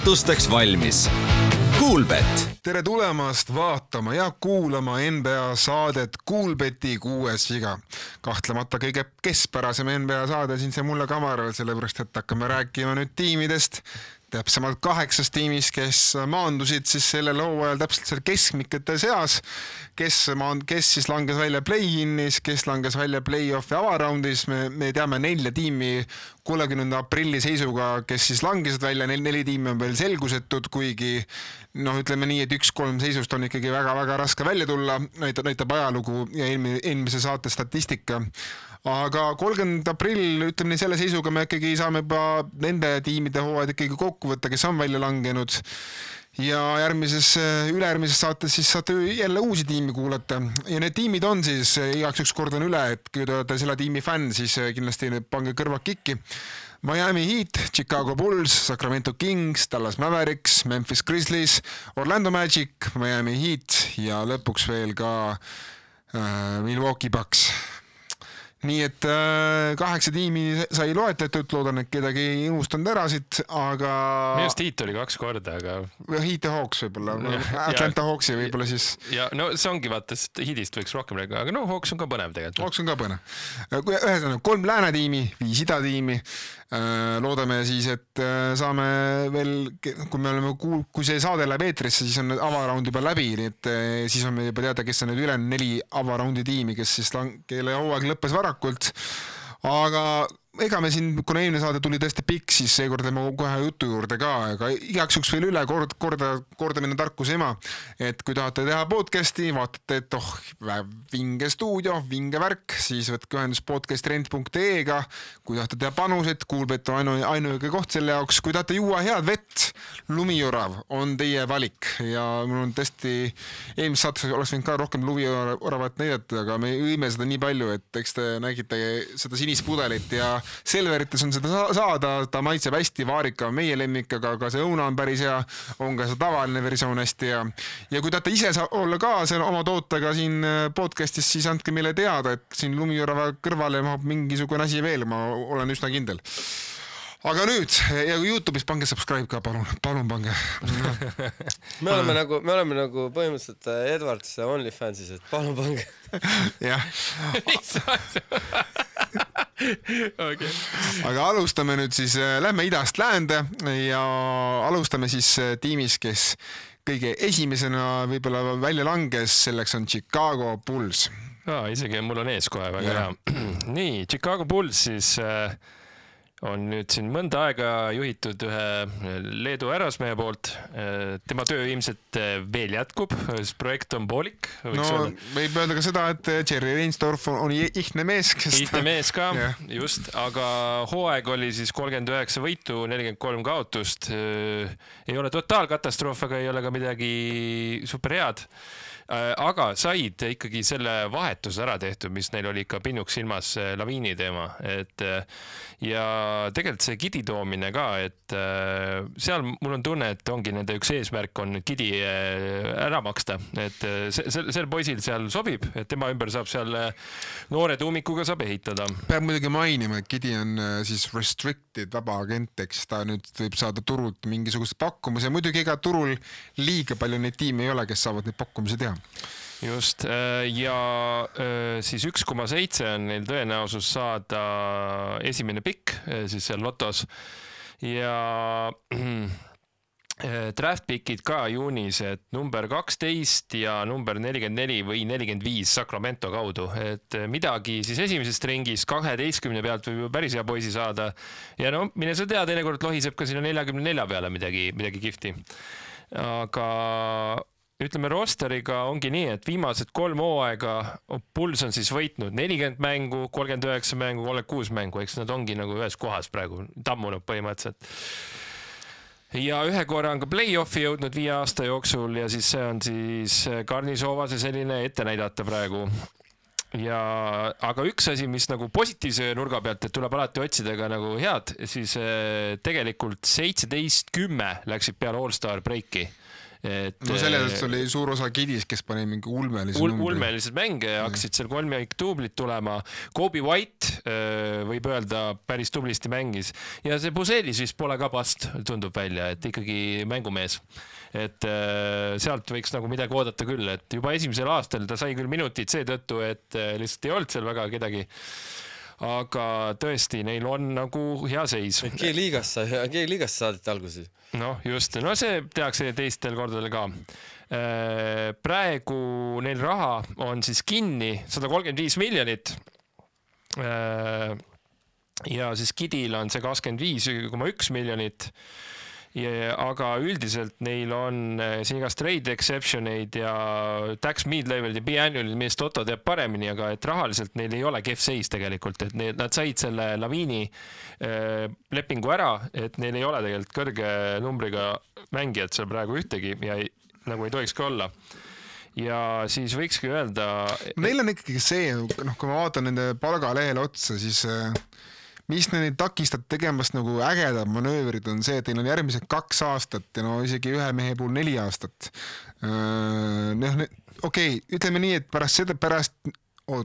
üllastusteks valmis. Kuulbet. Tere tulemast vaatama ja kuulama NBA saadet Kuulbeti 6. viga. Kahtlemata kõige keskpärasem NBA saade siin see mulle kamaral, sellepärast et hakkame rääkima nüüd tiimidest. Täpsemalt 8 tiimis, kes maandusid siis sellel hooajal täpselt seal keskmikete seas, kes siis langes välja play-innis, kes langes välja play-offi avaraundis. Me teame 4 tiimi 30. aprilli seisuga, kes siis langesid välja, 4 tiimi on veel selgusetud, kuigi ütleme nii, et 1-3 seisust on ikkagi väga-väga raske välja tulla, näitab ajalugu ja eelmise saate statistika. Aga 30. aprill, ütleme nii, selle seisuga me ikkagi saame juba nende tiimide hooajad ikkagi kokku võtta, kes on välja langenud. Ja ülejärgmises saates siis saate jälle uusi tiimi kuulata. Ja need tiimid on siis, igaks üks kord on üle, et kui te olete selle tiimi fänn, siis kindlasti pange kõrvad kikki. Miami Heat, Chicago Bulls, Sacramento Kings, Dallas Mavericks, Memphis Grizzlies, Orlando Magic, Miami Heat ja lõpuks veel ka Milwaukee Bucks. Nii et 8 tiimi sai loetletud, loodan, et kedagi ei unustanud ärasid, aga... Minust Heat oli 2 korda, aga... Heat ja Hawks võib-olla, Atlanta Hawksi võib-olla siis... Ja, see ongi vaata, sest Heatist võiks rohkem rääkida, aga Hawks on ka põnev tegelikult. Hawks on ka põnev. Ühesõnaga, 3 lääne tiimi, 5 ida tiimi. Loodame siis, et saame veel, kui see saade läheb eetrisse, siis on avaraundi juba läbi, nii et siis on meil juba teada, kes on need üle 4 avaraundi tiimi, kes siis kelle hooaeg lõppes varakult. Aga ega me siin, kuna eelmine saade tuli tõesti pikk, siis seekord teeme kohe jutu juurde ka, aga igaks juks veel üle kordamine tarkus ema, et kui tahate teha podcasti, vaatate, et vinge stuudio, vinge värk, siis võtke ühendus podcastrent.ee-ga, kui tahate teha panused, Kuulbet on ainuõige koht selle jaoks, kui tahate juua head vett, Lumijorav on teie valik ja mul on tõesti, eelmis saates oleks võinud ka rohkem Lumijoravat näidata, aga me õime seda nii palju, et eks te nägite seda sinist pudelit ja Selverites on seda saada, ta maitseb hästi, vaarika on meie lemmik, aga see õuna on päris hea, on ka see tavaline versioon hästi hea. Ja kui tahate ise olla ka oma tootega siin podcastis, siis andke meile teada, et siin Lumijorava kõrvale mahub mingisugune asi veel, ma olen üsna kindel. Aga nüüd, ja kui YouTube'is pange subscribe ka, palun pange. Me oleme nagu põhimõtteliselt Edwards OnlyFansis, et palun pange. Jah. Okay. Aga alustame nüüd siis, lähme idast läände ja alustame siis tiimis, kes kõige esimesena võib-olla välja langes, selleks on Chicago Bulls. Isegi mul on ees kohe väga hea. Nii, Chicago Bulls siis on nüüd siin mõnda aega juhitud ühe Leedu härrasmehe poolt. Tema töö ilmselt veel jätkub, projekt on poolik. Võib öelda ka seda, et Jerry Reinsdorf on ihne mees. Ihne mees ka, just, aga hooaeg oli siis 39 võitu, 43 kaotust. Ei ole totaalkatastroof, aga ei ole ka midagi superhead. Aga said ikkagi selle vahetuse ära tehtud, mis neil oli ikka pinnuks silmas laviini teema. Ja tegelikult see Gidi toomine ka, et seal mul on tunne, et ongi nende üks eesmärk on Gidi ära maksta. Et sel poisil seal sobib, et tema ümber saab seal noore tuumikuga saab ehitada. Peab muidugi mainima, et Gidi on siis restricted vaba agent, eks ta nüüd võib saada turult mingisugust pakkumise. Muidugi ega turul liiga palju neid tiime ei ole, kes saavad neid pakkumisi teha. Just, ja siis 1,7 on neil tõenäosus saada esimene pikk siis seal lotos ja draft pickid ka juunis, et number 12 ja number 44 või 45 Sacramento kaudu, et midagi siis esimesest ringis 12 pealt võib päris hea poisi saada ja mine sa tea, teinekord lohiseb ka sinna 44 peale midagi kihvti, aga ütleme, rosteriga ongi nii, et viimased 3 hooaega Bulls on siis võitnud 40 mängu, 39 mängu, 36 mängu, eks nad ongi nagu ühes kohas praegu tammunud põhimõtteliselt. Ja ühe korra on ka play-offi jõudnud 5 aasta jooksul ja siis see on siis Karnisovase selline ette näidata praegu. Aga üks asi, mis nagu positiivse nurga pealt, et tuleb alati otsida ka nagu head, siis tegelikult 17-10 läksid peale All-Star breaki. No sellest oli suur osa Kidis, kes pani mingi ulmelised mänge ja hakkasid seal 3 tuublit tulema. Kobe White võib öelda päris tublisti mängis ja see Buzelis vist pole ka past, tundub välja, et ikkagi mängumees. Et sealt võiks nagu midagi oodata küll, et juba esimesel aastal ta sai küll minutit seetõttu, et lihtsalt ei olnud seal väga kedagi. Aga tõesti, neil on nagu hea seis. G-liigast saadeti alguses. No just, no see tehakse teistel kordadel ka. Praegu neil raha on siis kinni 135 miljonit. Ja siis Kidil on see 25,1 miljonit. Aga üldiselt neil on siin igast trade exceptioneid ja tax mid-level ja biannual, mees Toto teab paremini, aga et rahaliselt neil ei ole kehv seis tegelikult, et nad said selle Laviini lepingu ära, et neil ei ole tegelikult kõrge numbriga mängijad seal praegu ühtegi ja nagu ei tohikski olla. Ja siis võikski öelda... Neil on ikkagi see, kui ma vaatan nende palgalehele otsa, siis... mis neid takistab tegemast nagu ägedad manöövrid on see, et neil on järgmised 2 aastat ja no isegi ühe mehe puhul 4 aastat. Okei, ütleme nii, et pärast neil on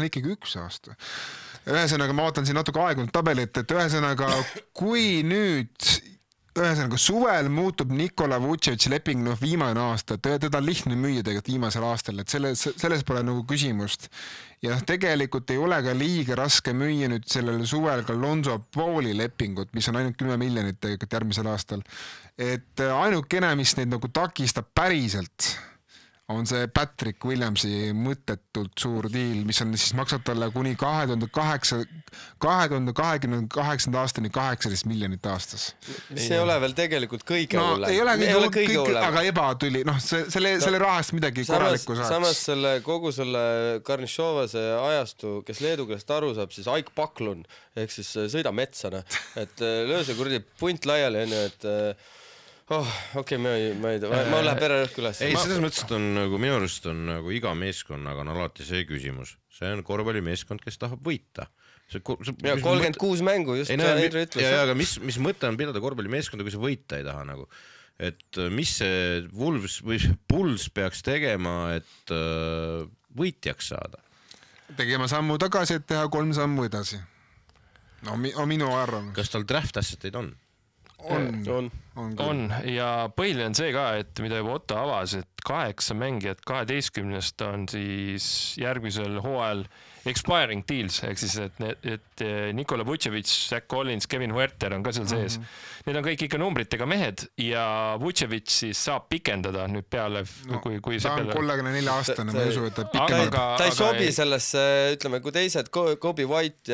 ikkagi 1 aasta. Ühesõnaga, ma vaatan siin natuke aegunud tabelit, et ühesõnaga, kui nüüd suvel muutub Nikola Vučević leping viimane aasta, teda lihtne müüa tegelikult viimasel aastal, et selles pole nagu küsimust. Ja tegelikult ei ole ka liiga raske müüa nüüd sellele suvel ka Lonzo Pauli lepingut, mis on ainult 10 miljonit tegelikult järgmisel aastal. Et ainukene, mis neid nagu takistab päriselt, on see Patrick Williamsi mõttetult suur diil, mis on siis maksab talle kuni 2028 aastani 18 miljonit aastas. See ei ole veel tegelikult kõige hullem. Ei ole kõige hullem, aga ebatüli. Selle rahast midagi korralikku saaks. Samas kogu selle Karnišovase ajastu, kes leedu keelest aru saab, siis Aik Paklun, ehk siis sõida metsana. Et löö see kuradi punt laiali, et okei, ma läheb pererõhk üles. Ei, selles mõttes, et on nagu minu arust on nagu iga meeskonnaga on alati see küsimus. See on korvpallimeeskond, kes tahab võita. Ja 36 mängu, just Eidri ütles. Ja aga mis mõte on pidada korvpallimeeskonda, kui see võita ei taha nagu? Et mis see Wolves või Bulls peaks tegema, et võitjaks saada? Tegema sammu tagasi, et teha 3 sammu edasi. No minu arvan. Kas tal draft asseteid on? On ja põhiline on see ka, et mida juba Otto avas, et 8 mängijat 12 on siis järgmisel hooajal expiring deals, ehk siis, et Nikola Vučević, Zach Collins, Kevin Huerter on ka seal sees. Need on kõik ikka numbritega mehed ja Vučević siis saab pikendada nüüd peale, kui see peale... Ta on 34 aastane, ma ei usu, et ta pikendab. Ta ei sobi sellesse, ütleme, kui teised Kobe White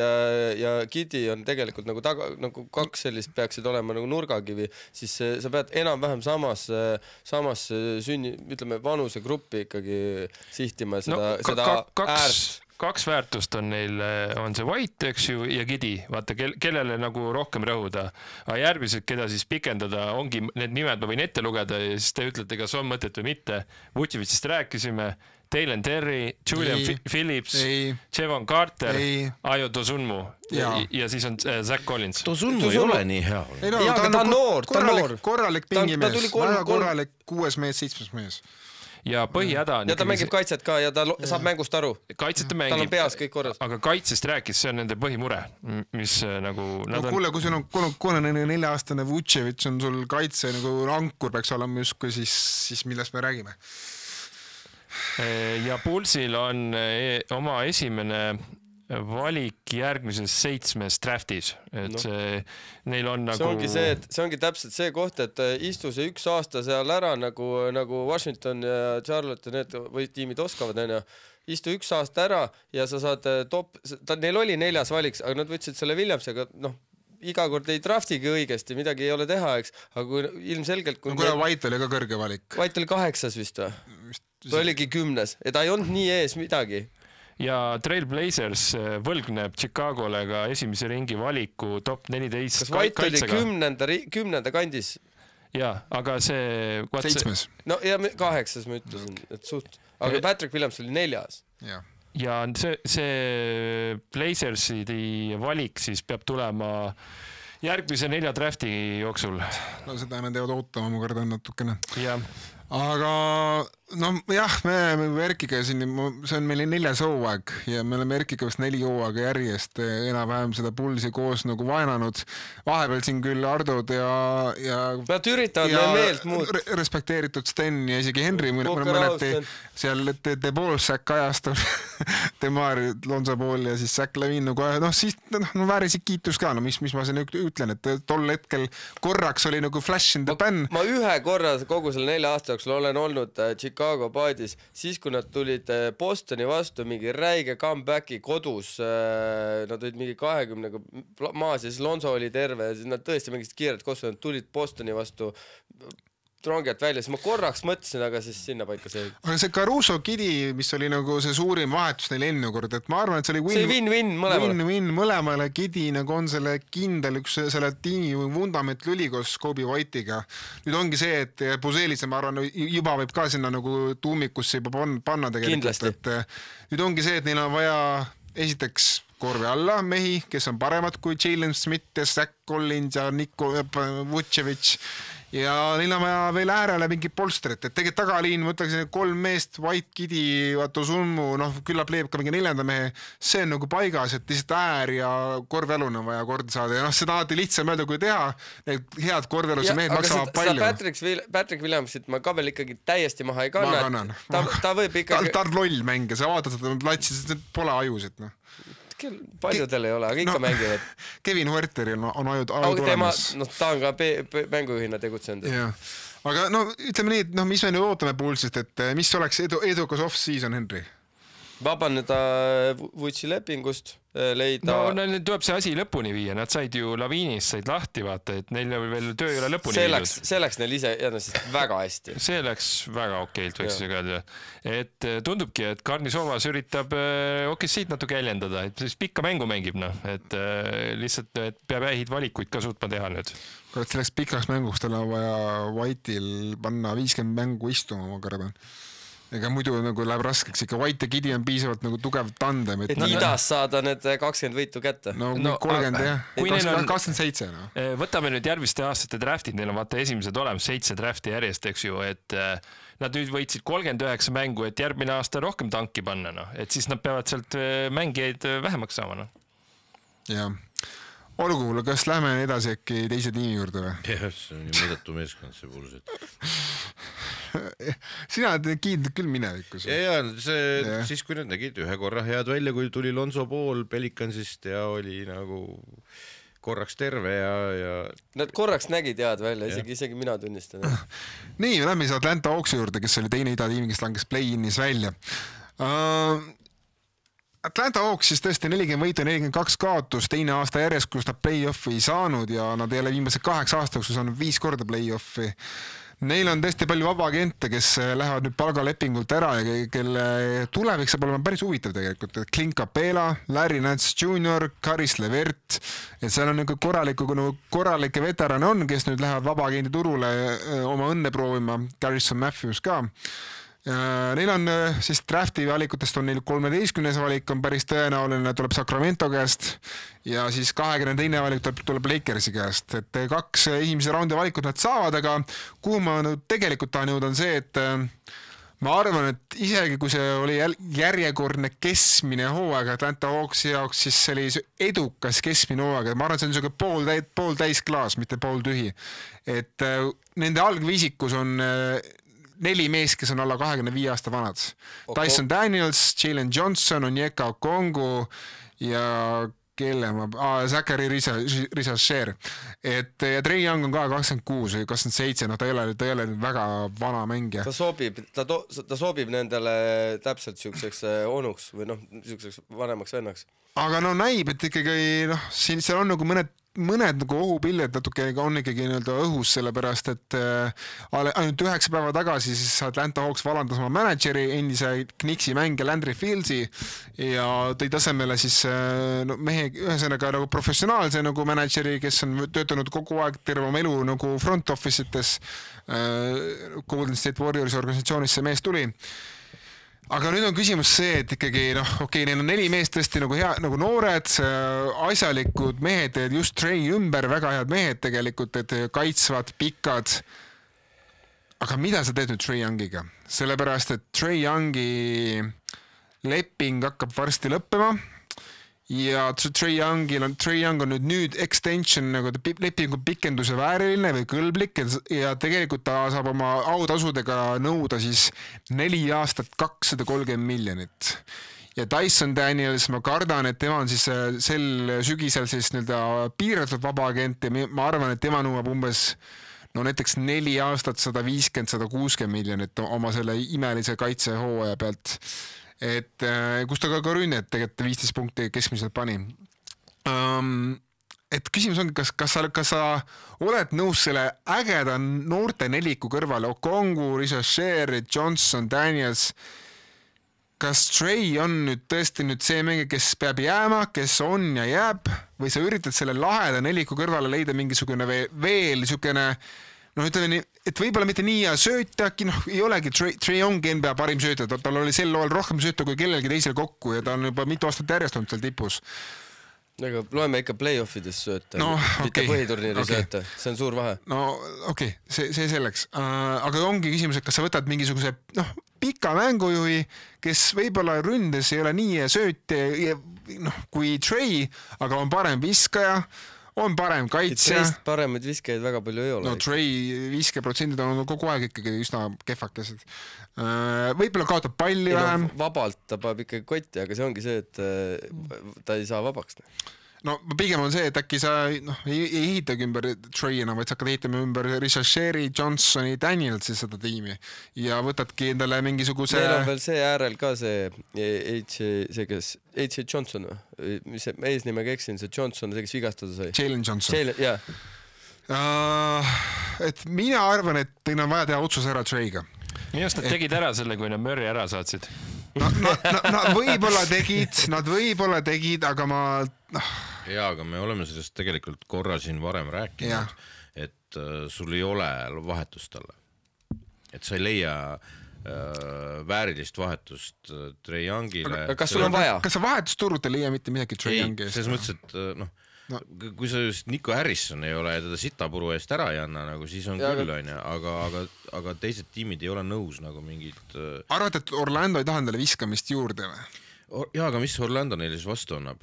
ja Kidi on tegelikult nagu 2 sellist peaksid olema nagu nurgakivi, siis sa pead enam-vähem samas ütleme, vanusegruppi ikkagi sihtima seda äärt. 2 väärtust on neil, on see White, eks ju, ja Kidi, vaata, kellele nagu rohkem rõhuda. Aga järgmised, keda siis pikendada, ongi need nimed, ma võin ette lugeda ja siis te ütlete, kas on mõtet või mitte. Vučevićist rääkisime, Taylen Terry, Julian Phillips, Jevon Carter, Ayo Dosunmu ja siis on Zach Collins. Dosunmu ei ole nii hea. Ta on noor. Korralik pingimees, väga korralik 6 mees, 7 mees. Ja põhihäda on... Ja ta mängib kaitset ka ja ta saab mängust aru. Kaitset ta mängib. Tal on peas kõik korras. Aga kaitsest rääkis, see on nende põhimure, mis nagu... Kuule, kui sul on 4-aastane Vučević on sul kaitse nagu ankur peaks olema justkui, siis millest me räägime? Ja Pulsil on oma esimene valik järgmises 7 draftis, et neil on nagu... See ongi täpselt see koht, et istu see 1 aasta seal ära nagu Washington ja Charlotte ja need või tiimid oskavad, istu 1 aasta ära ja sa saad neil oli 4. valiks, aga nad võtsid selle Williamsiga, iga kord ei draftigi õigesti, midagi ei ole teha, eks, aga kui ilmselgelt... Kuna White oli ka kõrge valik? White oli 8 vist või? Ta oligi 10. Ja ta ei olnud nii ees midagi. Ja Trail Blazers võlgneb Chicagole ka esimese ringi valiku top 14 Kas White oli 10. kandis? Jaa, aga see... 7. No ja 8. ma ütlesin, et suht. Aga Patrick Williams oli 4. Ja see Blazersi valik siis peab tulema järgmise 4 drafti jooksul. No seda nad jäävad ootama, ma kardan natukene. Jah. Aga no jah, me Erkiga siin, see on meil 4. hooaeg ja me oleme Erkiga vist 4 hooaega järjest enam-vähem seda pulsi koos nagu vaenanud. Vahepeal siin küll Ardod ja nad üritavad meil meelt muuta. Respekteeritud Sten ja isegi Henry mõneti seal The Ballsack ajastul Demar Lonzo Ball ja siis Zach Lavin nagu, siis väärisid kiitus ka, mis ma siin ütlen, et tol hetkel korraks oli nagu flash in the pan. Ma ühe korra kogu selle 4 aasta jooksul olen olnud Chicago paadis, siis kui nad tulid Bostoni vastu mingi räige comebacki kodus, nad olid mingi 20 maas ja siis Lonzo oli terve ja siis nad tõesti mingist kiirelt koos, nad tulid Bostoni vastu rongelt välja, siis ma korraks mõtlesin, aga siis sinna paika see. Aga see Caruso Kidi, mis oli nagu see suurim vahetus neil enne kord, et ma arvan, et see oli win-win mõlemale. Win-win mõlemale. Kidi nagu on selle kindel üks selle tiimi vundament lüli koos Kobe White'iga. Nüüd ongi see, et Puselise, ma arvan, juba võib ka sinna nagu tuumikusse juba panna tegelikult. Et nüüd ongi see, et neil on vaja esiteks korvi alla mehi, kes on paremad kui Jalen Smith ja Zach Collins ja Niko Vucevic. Ja neil on vaja veel äärele mingi polstrit, et tegelikult tagaliin, ma ütleks 3 meest, White, Kidi, Summu, küllap leiab ka mingi 4. mehe, see on nagu paigas, et lihtsalt äär ja korvjalun on vaja korda saada ja see tahati lihtsam öelda, kui teha, need head korvjaluse mehed maksavad palju. Patrick Williamsit ma ka veel ikkagi täiesti maha ei kanna. Ta võib ikkagi... Ta on loll mänge, sa vaatad seda platsi, sest pole ajusid, paljudel ei ole, aga ikka mängivad. Kevin Huerteril on ajud olemas. Ta on ka mängujuhina tegutsenud. Aga ütleme nii, et mis me nüüd ootame pulsist, et mis oleks edukas off-season, Henry? Vabaneda Vutsi lepingust, leida... Neil tuleb see asi lõpuni viia, nad said ju Laviinist, said lahti vaata, et neil veel töö ei ole lõpuni viidud. See läks neil ise väga hästi. See läks väga okeilt, võiks öelda. Et tundubki, et Karnisovas üritab OKC-t natuke jäljendada, et siis pikka mängu mängib, et lihtsalt peab häid valikuid ka suutma teha nüüd. Kui selleks pikaks mänguks tal on vaja White'il panna 50 mängu istuma, ma kardan. Ega muidu nagu läheb raskeks, ikka White ja Kidi on piisavalt nagu tugev tandem. Et idas saada need 20 võitu kätte. 30 jah, 27. Võtame nüüd järgmiste aastate draftid, neil on vaata esimesed olemas 7 drafti järjest, eks ju, et nad nüüd võitsid 39 mängu, et järgmine aasta rohkem tanki panna, et siis nad peavad sealt mängijaid vähemaks saama. Jah. Olgu, kas lähme edasi äkki teise tiimi juurde või? Jah, see on ju mõõdetu meeskond see pulus. Sina kiindad küll minevikus. Ja siis kui nad nägid ühe korra head välja, kui tuli Lonzo Ball Pelicansist ja oli nagu korraks terve ja... Nad korraks nägid head välja, isegi mina tunnistan. Nii, lähme siis Atlanta Hawksi juurde, kes oli teine idatiim, kes langes play-innis välja. Atlanta Hawks siis tõesti 40 võitu ja 42 kaotus, teine aasta järjest, kus ta play-offi ei saanud ja nad ei ole viimase 8 aastaks saanud 5 korda play-offi. Neil on tõesti palju vabagente, kes lähevad nüüd palgalepingult ära ja kelle tulevik saab olema päris huvitav tegelikult. Clint Capela, Larry Nance Jr., Caris LeVert, et seal on korralikke veterane on, kes nüüd lähevad vabagendi turule oma õnne proovima, Garrison Matthews ka. Neil on siis drafti valikutest on neil 13. valik on päris tõenäoline, tuleb Sacramento käest ja siis 22. valik tuleb Lakersi käest, et 2 esimese raundi valikut nad saavad, aga kuhu ma tegelikult tahan jõuda on see, et ma arvan, et isegi kui see oli järjekordne keskmine hooaeg Atlanta Hawksi jaoks, siis see oli edukas keskmine hooaeg, ma arvan, et see on pool täis klaas, mitte pool tühi, et nende algviisikus on 4 meest, kes on alla 25 aasta vanad. Tyson Daniels, Jalen Johnson, Onyeka Okongwu ja Zachary Risasher. Ja Trey Young on ka 26 või 27, ta ei ole väga vana mängija. Ta sobib nendele täpselt siukseks onuks või siukseks vanemaks vennaks. Aga näib, et ikkagi siin seal on nagu mõned nagu ohupilled natuke on ikkagi õhus, sellepärast, et ainult 9 päeva tagasi siis Atlanta Hawks valandas oma manageri, endise Knicksi mängija Landry Fieldsi ja tõi tasemele siis mehe ühesõnaga nagu professionaalse nagu manageri, kes on töötanud kogu aeg terve oma elu nagu front office'ites Golden State Warriors organisatsioonis see mees tuli. aga nüüd on küsimus see, et ikkagi neil on 4 meest tõesti nagu hea, nagu noored, asjalikud mehed, just Trey ümber, väga head mehed tegelikult, et kaitsvad, pikad. Aga mida sa teed nüüd Trey Youngiga? Sellepärast, et Trey Youngi leping hakkab varsti lõppema ja Trey Young on nüüd extension nagu lepingu pikenduse vääriline või kõlblik ja tegelikult ta saab oma autasudega nõuda siis 4 aastat 230 miljonit. Ja Dyson Daniels, ma kardan, et tema on siis sel sügisel siis piiratud vabaagent ja ma arvan, et tema nõuab umbes näiteks 4 aastat 150-160 miljonit oma selle imelise kaitsehooaja pealt. Et kus ta ka rünnet tegelikult 15 punkti keskmiselt pani. Et küsimus on, kas sa oled nõus selle ägeda noorte neliku kõrvale, Okongu, Richard, Johnson, Daniels, kas Trey on nüüd tõesti nüüd see mängija, kes peab jääma, kes on ja jääb, või sa üritad selle laheda neliku kõrvale leida mingisugune veel niisugune ütleme nii, et võib-olla mitte nii hea sööta, ei olegi Trey ongi NBA parim sööta, tal oli sel loal rohkem sööta kui kellelgi teisel kokku ja ta on juba mitu aastat järjest olnud seal tipus. Aga loeme ikka play-offides sööta, mitte põhiturniiri sööta, see on suur vahe. See selleks. Aga ongi küsimus, et kas sa võtad mingisuguse pika mängujuhi, kes võib-olla ründes ei ole nii sööt kui Trey, aga on parem viskaja, on parem kaitsja. Treist paremaid viskajaid väga palju ei ole. Trey viske% on kogu aeg ikkagi üsna kehvakesed. Võib-olla kaotab palli vähem. Vabalt ta paneb ikkagi kotti, aga see ongi see, et ta ei saa vabaks. Pigem on see, et äkki sa ei ehitagi ümber Trey'na, vaid sa hakkad ehitama ümber Richard, Johnsoni, Danielsi seda tiimi ja võtadki endale mingisuguse... Meil on veel see äärel ka see H.J. Johnson, mis eesnimega eksin, see Johnson, see kes vigastada sai. Jalen Johnson. Jah. Et mina arvan, et teil on vaja teha otsus ära Trey'ga. Minu arust nad tegid ära selle, kui nad Murray ära saatsid. Nad võib-olla tegid, aga ma... Jaa, aga me oleme sellest tegelikult korra siin varem rääkinud, et sul ei ole vahetust talle. Et sa ei leia väärilist vahetust Trey Youngile. Kas sul on vaja? Kas sa vahetusturult ei leia mitte midagi Trey Youngi eest? Selles mõttes, et kui sa just Nico Harrison ei ole ja teda sitapuru eest ära ei anna, siis on küll, aga teised tiimid ei ole nõus nagu mingid... Arvad, et Orlando ei taha endale viskamist juurde või? Jaa, aga mis Orlando neile siis vastu annab?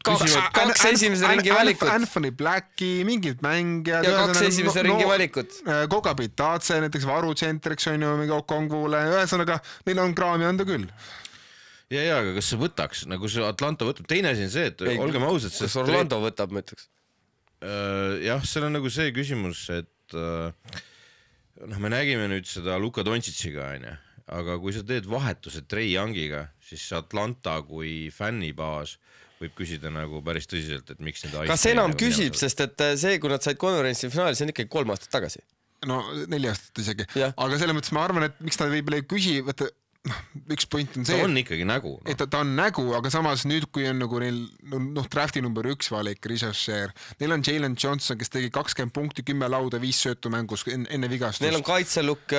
Kaks esimese ringi valikut. Anthony Blacki, mingid mängijad. Ja kaks esimese ringi valikut. Koga Pitaatse, näiteks varutsentriks on ju mingi Okongule. Ühesõnaga, neil on kraami anda küll. Ja, aga kas see võtaks, nagu see Atlanta võtab? Teine asi on see, et olgem ausad... Kas Orlando võtab, ma ütleks? Jah, seal on nagu see küsimus, et me nägime nüüd seda Luka Doncic'iga, aga kui sa teed vahetuse Trey Youngiga, siis Atlanta kui fännibaas võib küsida nagu päris tõsiselt, et miks need... Kas enam küsib, sest et see, kui nad said konverentsi finaali, see on ikkagi 3 aastat tagasi. 4 aastat isegi. Aga selle mõttes ma arvan, et miks ta võib-olla ei küsi, võtta... üks point on see, ta on ikkagi nägu, et ta on nägu, aga samas nüüd, kui on nagu neil drafti number 1 valik, Richard, neil on Jalen Johnson, kes tegi 20 punkti, 10 lauda, 5 söötu mängus enne vigastust. Neil on kaitselukk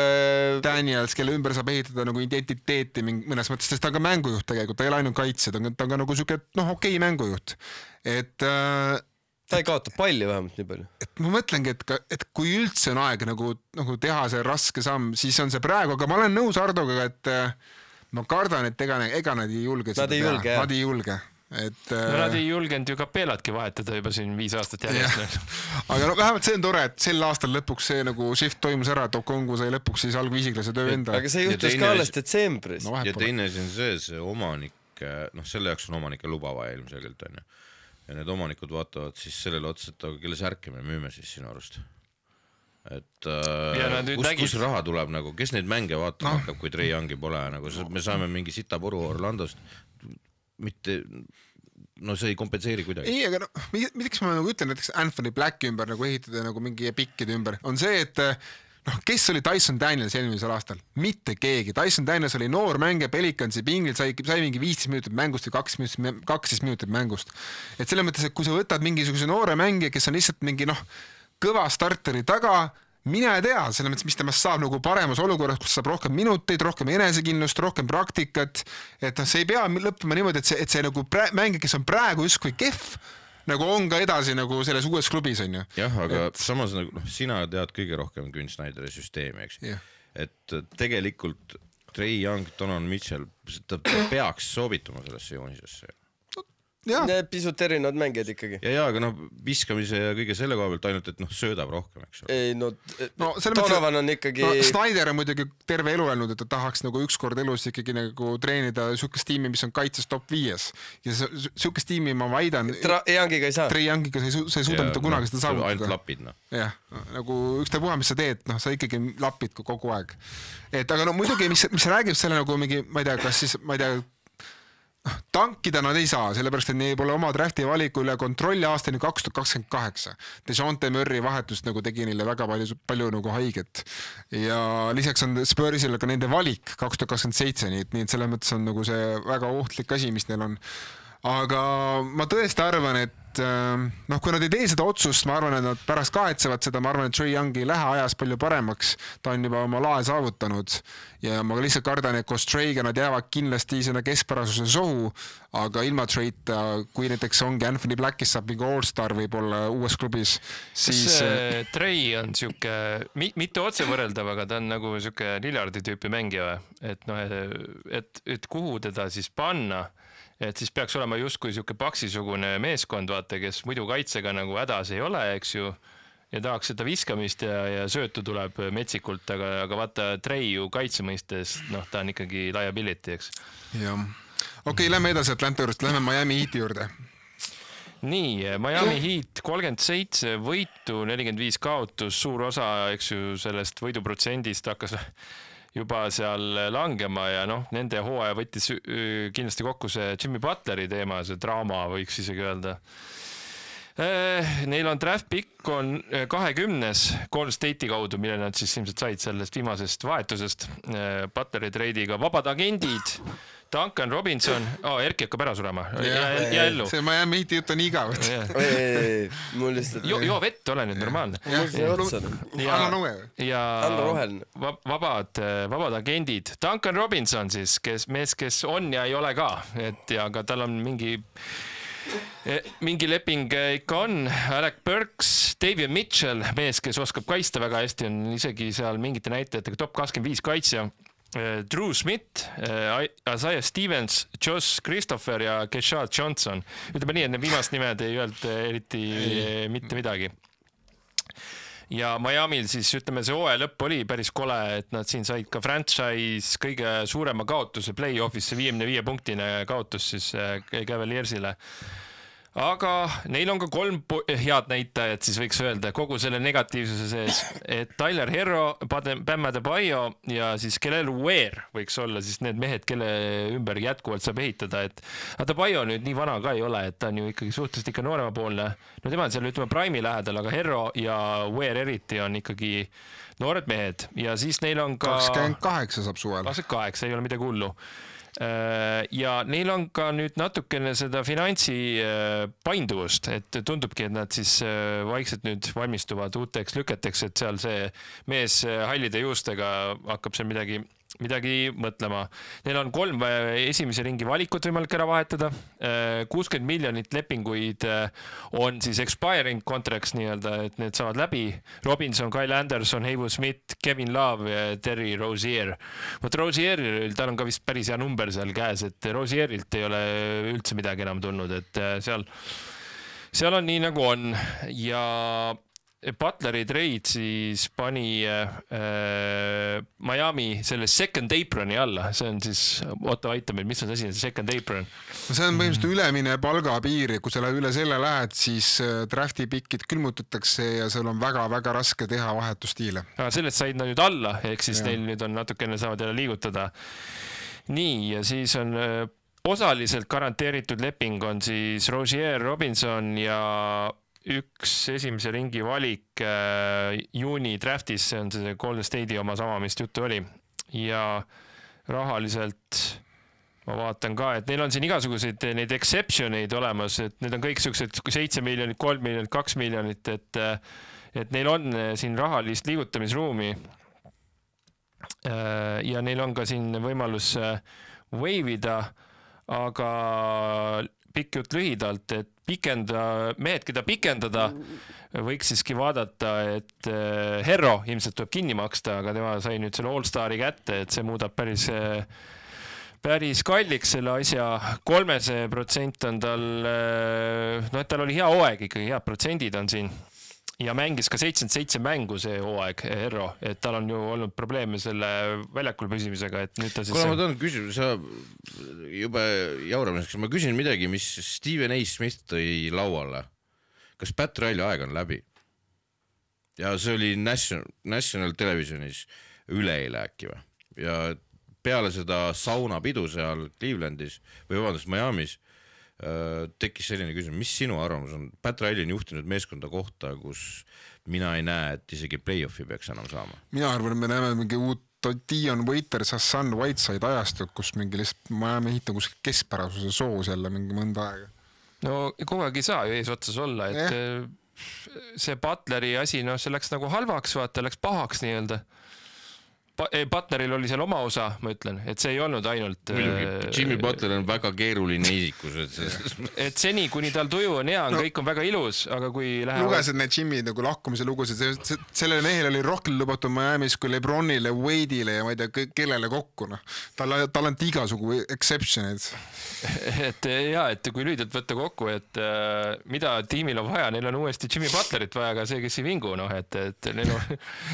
Daniels, kelle ümber saab ehitada nagu identiteeti mõnes mõttes, sest ta on ka mängujuht tegelikult, ta ei ole ainult kaitse, ta on ka nagu siuke okei mängujuht, et ta ei kaota palli vähemalt nii palju. Et ma mõtlengi, et kui üldse on aeg nagu teha see raske samm, siis on see praegu, aga ma olen nõus Hardoga, et ma kardan, et ega nad ei julge seda teha. Nad ei julge. Nad ei julgenud ju Kapelatki vahetada juba siin 5 aastat järjest. Aga vähemalt see on tore, et sel aastal lõpuks see nagu shift toimus ära, et Okongu sai lõpuks siis algviisiklase töö enda. Aga see juhtus ka alles detsembris. Ja teine asi on see omanik, selle jaoks on omanike lubava ilmselgelt on ju. Ja need omanikud vaatavad siis sellele otsa, et kelle särke me müüme siis sinu arust. Et kus raha tuleb, nagu, kes neid mänge vaatama hakkab, kui Trey Youngi pole, nagu me saame mingi sitapuru Orlandost, mitte, see ei kompenseeri kuidagi. Ei, aga midagi ma nagu ütlen, näiteks Anthony Blacki ümber nagu ehitada nagu mingi pikkide ümber, on see, et kes oli Dyson Daniels eelmisel aastal? Mitte keegi. Dyson Daniels oli noor mängija Pelicansi pingil, sai mingi 15 minutit mängust või 12 minutit mängust. Et selle mõttes, et kui sa võtad mingisuguse noore mängija, kes on lihtsalt mingi kõva starteri taga, mine tea, selles mõttes, mis temast saab nagu paremas olukorras, kus saab rohkem minuteid, rohkem enesekindlust, rohkem praktikat, et see ei pea lõppema niimoodi, et see nagu mängija, kes on praegu justkui kehv, nagu on ka edasi nagu selles uues klubis on ju. Jah, aga samas nagu, sina tead kõige rohkem Quinn Snyderi süsteemi, eks? Et tegelikult Trae Young, Donovan Mitchell, ta peaks soobituma sellesse joonisesse. Pisut erinevad mängijad ikkagi. Ja, aga viskamise ja kõige selle koha pealt ainult, et söödab rohkem, eks. Ei, Donovan on ikkagi... Snyder on muidugi terve elu öelnud, et ta tahaks nagu ükskord elus ikkagi nagu treenida sükest tiimi, mis on kaitses top 5. Ja sükest tiimi ma väidan... Youngiga ei saa. Trae Youngiga sa ei suuda mitte kunagi seda saavutada. Ainult lapid, Jah, nagu üksta puha, mis sa teed, sa ikkagi lapid kogu aeg. Et aga muidugi, mis räägib selle nagu mingi, ma ei tea, kas siis, ma ei tea, tankida nad ei saa, sellepärast, et neil pole oma drafti valiku üle kontrolli aastani 2028. DeJounte Murray vahetust nagu tegi neile väga palju nagu haiget. Ja lisaks on Spursil ka nende valik 2027, nii et selles mõttes on nagu see väga ohtlik asi, mis neil on. Aga ma tõesti arvan, et kui nad ei tee seda otsust, ma arvan, et nad pärast kahetsevad seda, ma arvan, et Trae Young ei lähe ajas palju paremaks, ta on juba oma lae saavutanud ja ma lihtsalt kardan, et koos Trae'ga nad jäävad kindlasti selle keskpärasuse sohu, aga ilma Trae'ta, kui näiteks ongi Anthony Blackist saab mingi all-star võib-olla uues klubis, siis... Trae on siuke, mitte otse võrreldav, aga ta on nagu siuke Lillardi tüüpi mängija, et kuhu teda siis panna, et siis peaks olema justkui siuke paksisugune meeskond, vaata, kes muidu kaitsega nagu hädas ei ole, eks ju, ja tahaks seda viskamist ja söötu tuleb metsikult, aga vaata Trae ju kaitsemõistes, ta on ikkagi liability, eks. Jah. Okei, lähme edasi Atlanta juurest, lähme Miami Heati juurde. Nii, Miami Heat 37 võitu, 45 kaotus, suur osa, eks ju, sellest võiduprotsendist hakkas juba seal langema ja nende hooaja võttis kindlasti kokku see Jimmy Butleri teema, see draama võiks isegi öelda. Neil on draft pick on 20. Golden State'i kaudu, mille nad siis ilmselt said sellest viimasest vahetusest. Butleri treidiga vabad agendid, Duncan Robinson, Erki hakkab ära surema ja ellu. See Miami Heati jutt on igavat. Mul lihtsalt... Joo vett, ole nüüd normaalne. Anna nuve. Ja vabad agendid. Duncan Robinson siis, mees, kes on ja ei ole ka. Aga tal on mingi leping ikka on. Alec Burks, Davion Mitchell, mees, kes oskab kaista väga hästi, on isegi seal mingite näitajatega top 25 kaitsja. Drew Smith, Isaiah Stevens, Josh Christopher ja Keshad Johnson. Ütleme nii, et need viimast nimed ei öelnud eriti mitte midagi. Ja Miami'l siis, ütleme, see hooaja lõpp oli päris kole, et nad siin said ka franchise kõige suurema kaotuse play-offis, see 55 punktine kaotus siis Cavaliersile. Aga neil on ka 3 head näitajat, siis võiks öelda kogu selle negatiivsuse sees, et Tyler Herro, Bam Adebayo ja siis Kelly Oubre võiks olla siis need mehed, kelle ümber jätkuvalt saab ehitada, et Adebayo nüüd nii vana ka ei ole, et ta on ju ikkagi suhteliselt ikka nooremapoolne. No tema on seal ütleme Prime'i lähedal, aga Herro ja Oubre eriti on ikkagi noored mehed ja siis neil on ka... 28 saab suvel. 28, ei ole midagi hullu. Ja neil on ka nüüd natukene seda finantsi painduvust, et tundubki, et nad siis vaikselt nüüd valmistuvad uuteks lüketeks, et seal see mees hallide juustega hakkab seal midagi mõtlema. Neil on 3 esimese ringi valikut võimalik ära vahetada. 60 miljonit lepinguid on siis expiring contracts nii-öelda, et need saavad läbi. Robinson, Kyle Anderson, Haywood Smith, Kevin Love ja Terry Rozier. Rozieril, tal on ka vist päris hea number seal käes, et Rozierilt ei ole üldse midagi enam tulnud, et seal on nii nagu on ja Butleri trade siis pani Miami selle second aproni alla, see on siis, Otto aita meil, mis on see asi, second apron? See on põhimõtteliselt ülemine palgapiir, kui sa üle selle lähed, siis drafti pikid külmutatakse ja seal on väga-väga raske teha vahetustiile. Sellest said nad nüüd alla, ehk siis neil nüüd on natukene saavad jälle liigutada. Nii, ja siis on osaliselt garanteeritud leping on siis Rozier, Robinson ja üks esimese ringi valik juuni draftis, see on see Golden State'i oma sama, mis juttu oli. Ja rahaliselt ma vaatan ka, et neil on siin igasuguseid neid exceptioneid olemas, et need on kõik sellised 7 miljonit, 3 miljonit, 2 miljonit, et neil on siin rahalist liigutamisruumi ja neil on ka siin võimalus wave'ida, aga pikk jutt lühidalt, et mehed, keda pikendada, võiks siiski vaadata, et Herro ilmselt tuleb kinni maksta, aga tema sai nüüd selle All-Stari kätte, et see muudab päris kalliks selle asja. 3% on tal, et tal oli hea hooaeg ikkagi, head protsendid on siin. Ja mängis ka 77 mängu see hooaeg, Herro, et tal on ju olnud probleeme selle väljakul püsimisega, et nüüd ta siis... Kuna ma tahan küsida, sa juba jauramiseks, ma küsin midagi, mis Stephen A. Smith tõi lauale. Kas Pat Riley aeg on läbi? Ja see oli National Televisionis üleeile äkki või? Ja peale seda saunapidu seal Clevelandis või vabandust, Miamis tekkis selline küsimus, mis sinu arvamus on? Pat Riley on juhtinud meeskonda kohta, kus mina ei näe, et isegi play-offi peaks enam saama. Mina arvan, et me näeme mingi uut Dion Waiters, Hassan Whiteside ajastut, kus mingi lihtsalt Miami Heat on kuskil keskpärasuse soos jälle mingi mõnda aega. No kogu aeg ei saa ju eesotsas olla, et see Butleri asi, see läks nagu halvaks, vaata, läks pahaks nii-öelda. Butleril oli seal oma osa, ma ütlen, et see ei olnud ainult... Jimmy Butler on väga keeruline isikus. Et seni, kuni tal tuju on hea, kõik on väga ilus, aga kui lähevad... Lugesid need Jimmy nagu lahkumise lugusid, sellele mehel oli rohkem lubatud Miami's kui Lebronile, Wade'ile ja ma ei tea, kellele kokku. Tal on igasugu exceptionid. Et kui lühidalt võtta kokku, et mida tiimil on vaja, neil on uuesti Jimmy Butlerit vaja, aga see, kes ei vingu, et neil on...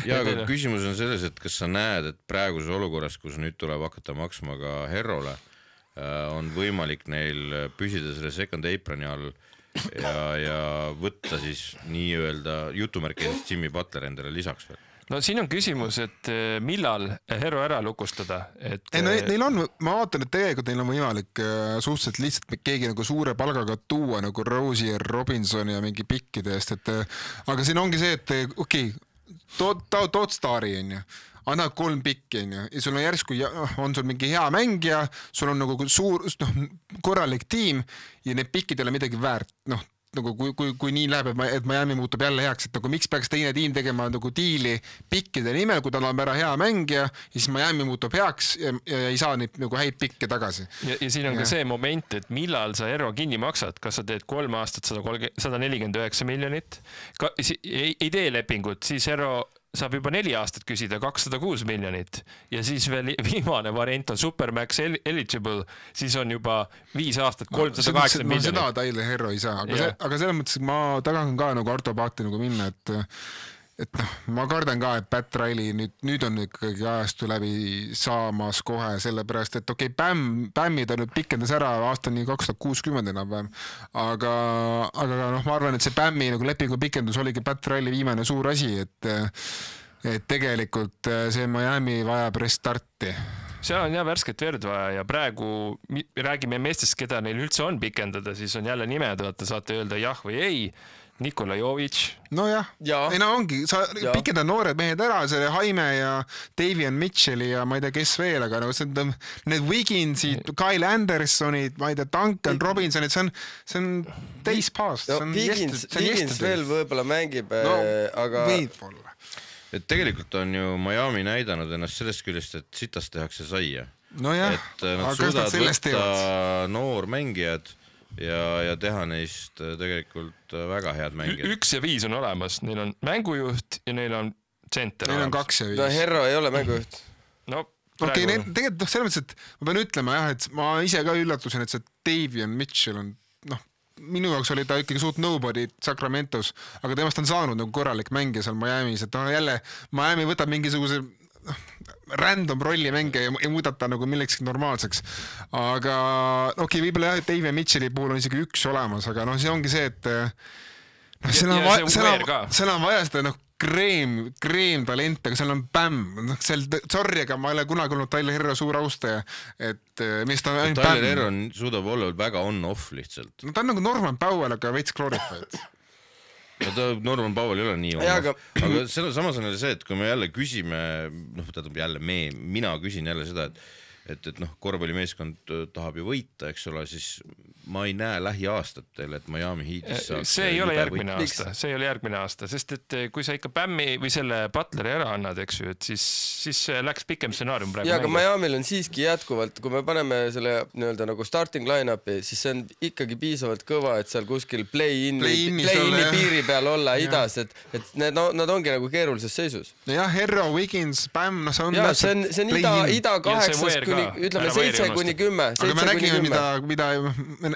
Ja, aga küsimus on selles, et kas sa näed, et praeguse olukorras, kus nüüd tuleb hakata maksma ka Herrole, on võimalik neil püsida selle second aproni all ja võtta siis nii-öelda jutumärkidest Jimmy Butler endale lisaks veel. No siin on küsimus, et millal Herro ära lukustada? Neil on, ma vaatan, et tegelikult neil on võimalik suhteliselt lihtsalt keegi nagu suure palgaga tuua nagu Rozier, Robinson ja mingi pikkide eest, aga siin ongi see, et tood staari on ju, annad 3 pikki on ju, ja sul on järsku on sul mingi hea mängija, sul on nagu suur korralik tiim ja need pikid ei ole midagi väärt, nagu kui nii läheb, et Miami muutub jälle heaks, et nagu miks peaks teine tiim tegema nagu diili pikkide nimel, kui tal on ära hea mängija, siis Miami muutub heaks ja ei saa neid nagu häid pikke tagasi. Ja siin on ka see moment, et millal sa Herro kinni maksad, kas sa teed 3 aastat 149 miljonit, ei tee lepingut, siis Herro saab juba 4 aastat küsida 206 miljonit ja siis veel viimane variant on Supermax eligible, siis on juba 5 aastat 380 miljonit. Seda Tyler Herro ei saa, aga selles mõttes ma tagan ka nagu Arto Paati nagu minna, et ma kardan ka, et Pat Riley nüüd on ikkagi ajastu läbi saamas kohe, sellepärast, et Bämmi ta nüüd pikendas ära aastani 2060 enam-vähem, aga ma arvan, et see Bämmi nagu lepingu pikendus oligi Pat Riley viimane suur asi, et tegelikult see Miami vajab restarti. Seal on värsket verd vaja ja praegu räägime meestest, keda neil üldse on pikendada, siis on jälle nimed, saate öelda jah või ei. Nikola Jovic. No jah, ei ongi, sa pikendad noored mehed ära, see Jaime ja Davion Mitchelli ja ma ei tea, kes veel, aga need Wigginsid, Kyle Andersonid, ma ei tea, Duncan Robinsonid, see on days past. Wiggins veel võibolla mängib, aga... Võibolla. Et tegelikult on ju Miami näidanud ennast sellest küljest, et sitast tehakse saia. No jah, et nad suudavad võtta noor mängijad ja teha neist tegelikult väga head mängijad. 1 ja 5 on olemas, neil on mängujuht ja neil on tsenter. Neil on 2 ja 5. No Herro ei ole mängujuht. Tegelikult selles mõttes, et ma pean ütlema jah, et ma ise ka üllatusin, et see Davion Mitchell on, minu jaoks oli ta ikkagi suht nobody Sacramentos, aga temast on saanud nagu korralik mängija seal Miami's, et jälle Miami võtab mingisuguse random rolli mänge ja muudab ta nagu millekski normaalseks. Aga võib-olla jah, et Davion Mitchelli puhul on isegi 1 olemas, aga see ongi see, et seal on vaja seda kreem talent, aga seal on Bämm. Sorry, aga ma ei ole kunagi olnud Tyler Herro suur austaja, et mis ta on Tyler Herro suudab olla väga on-off lihtsalt. Ta on nagu Norman Powell, aga veits glorified. Norman Powell ei ole nii on-off. Aga samas on see, et kui me jälle küsime, mina küsin jälle seda, et noh, korvpallimeeskond tahab ju võita, eks ole, siis ma ei näe lähiaastatel, et Miami Heatis saaks see ei ole järgmine aasta, see ei ole järgmine aasta, sest et kui sa ikka Bammi või selle Butleri ära annad, eks ju, et siis läks pikem stsenaarium praegu. Ja, aga Miami'l on siiski jätkuvalt, kui me paneme selle nii-öelda nagu starting line-upi, siis see on ikkagi piisavalt kõva, et seal kuskil play-in'i piiri peal olla idas, et nad ongi nagu keerulises seisus. Jah, Herro, Wiggins, Bam, no see on... Ja, see on ida 8 kuni, ütleme 7 kuni 10. Aga me nägime, mida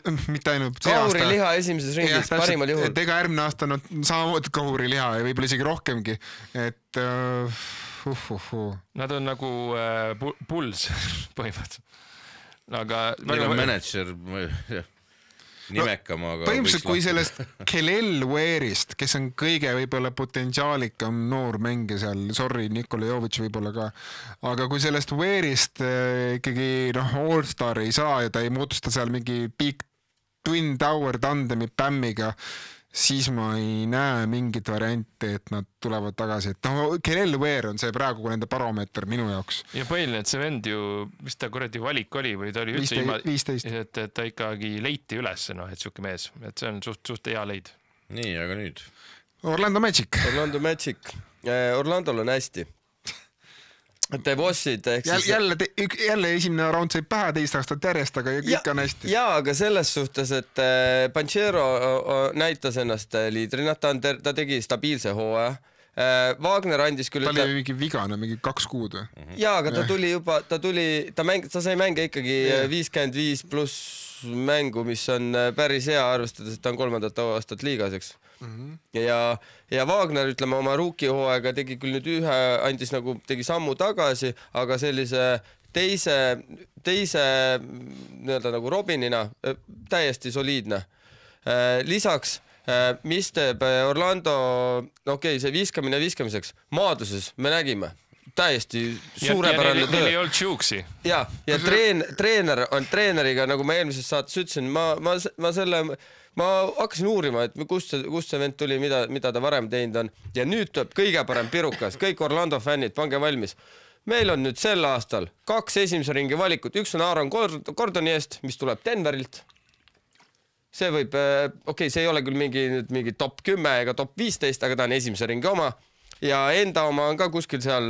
mitte ainult see Kahuri aasta. Liha esimeses ringis, parimal juhul. Et ega järgmine aasta on samamoodi Kahuri Liha ja võib-olla isegi rohkemgi. Et Nad on nagu Bulls põhimõtteliselt. Aga väga manager nimekam, aga põhimõtteliselt kui sellest Kelel Ware'ist, kes on kõige võib-olla potentsiaalikam noor mängija seal, sorry, Nikola Jovic võib-olla ka, aga kui sellest Ware'ist ikkagi All-Star ei saa ja ta ei muutusta seal mingi big twin tower tandemi Bammiga, siis ma ei näe mingit varianti, et nad tulevad tagasi. Et Kelel Ware on see praegu nende baromeeter minu jaoks. Ja põhiline, et see vend ju, mis ta kuradi valik oli või ta oli üldse 15. Et ta ikkagi leiti üles, et siuke mees. Et see on suht hea leid. Nii, aga nüüd? Orlando Magic. Orlandol on hästi. Devossid ehk siis... Jälle esimene round sai pähe 2 aastat järjest, aga kõik on hästi. Jaa, aga selles suhtes, et Banchero näitas ennast liidrina, ta tegi stabiilse hooaja. Wagner andis küll... Ta oli mingi vigane, mingi 2 kuud või? Jaa, aga ta sai mänge ikkagi 55 pluss mängu, mis on päris hea arvestades, et ta on 3. aastat liigas, eks. Ja Wagner, ütleme, oma ruukihooaega tegi küll nüüd tegi sammu tagasi, aga sellise teise nii-öelda nagu Robinina täiesti soliidne. Lisaks, mis teeb Orlando, see viskamiseks, maaduses me nägime täiesti suurepärane töö. Neil ei olnud Juke'i. Ja treener on treeneriga, nagu ma eelmises saates ütlesin, ma hakkasin uurima, et kust see vend tuli, mida ta varem teinud on. Ja nüüd tuleb kõige parem pirukas. Kõik Orlando fännid, pange valmis. Meil on nüüd sel aastal 2 esimese ringi valikut. Üks on Aaron Gordoni eest, mis tuleb Denverilt. See võib, see ei ole küll mingi top 10 ega top 15, aga ta on esimese ringi oma. Ja enda oma on ka kuskil seal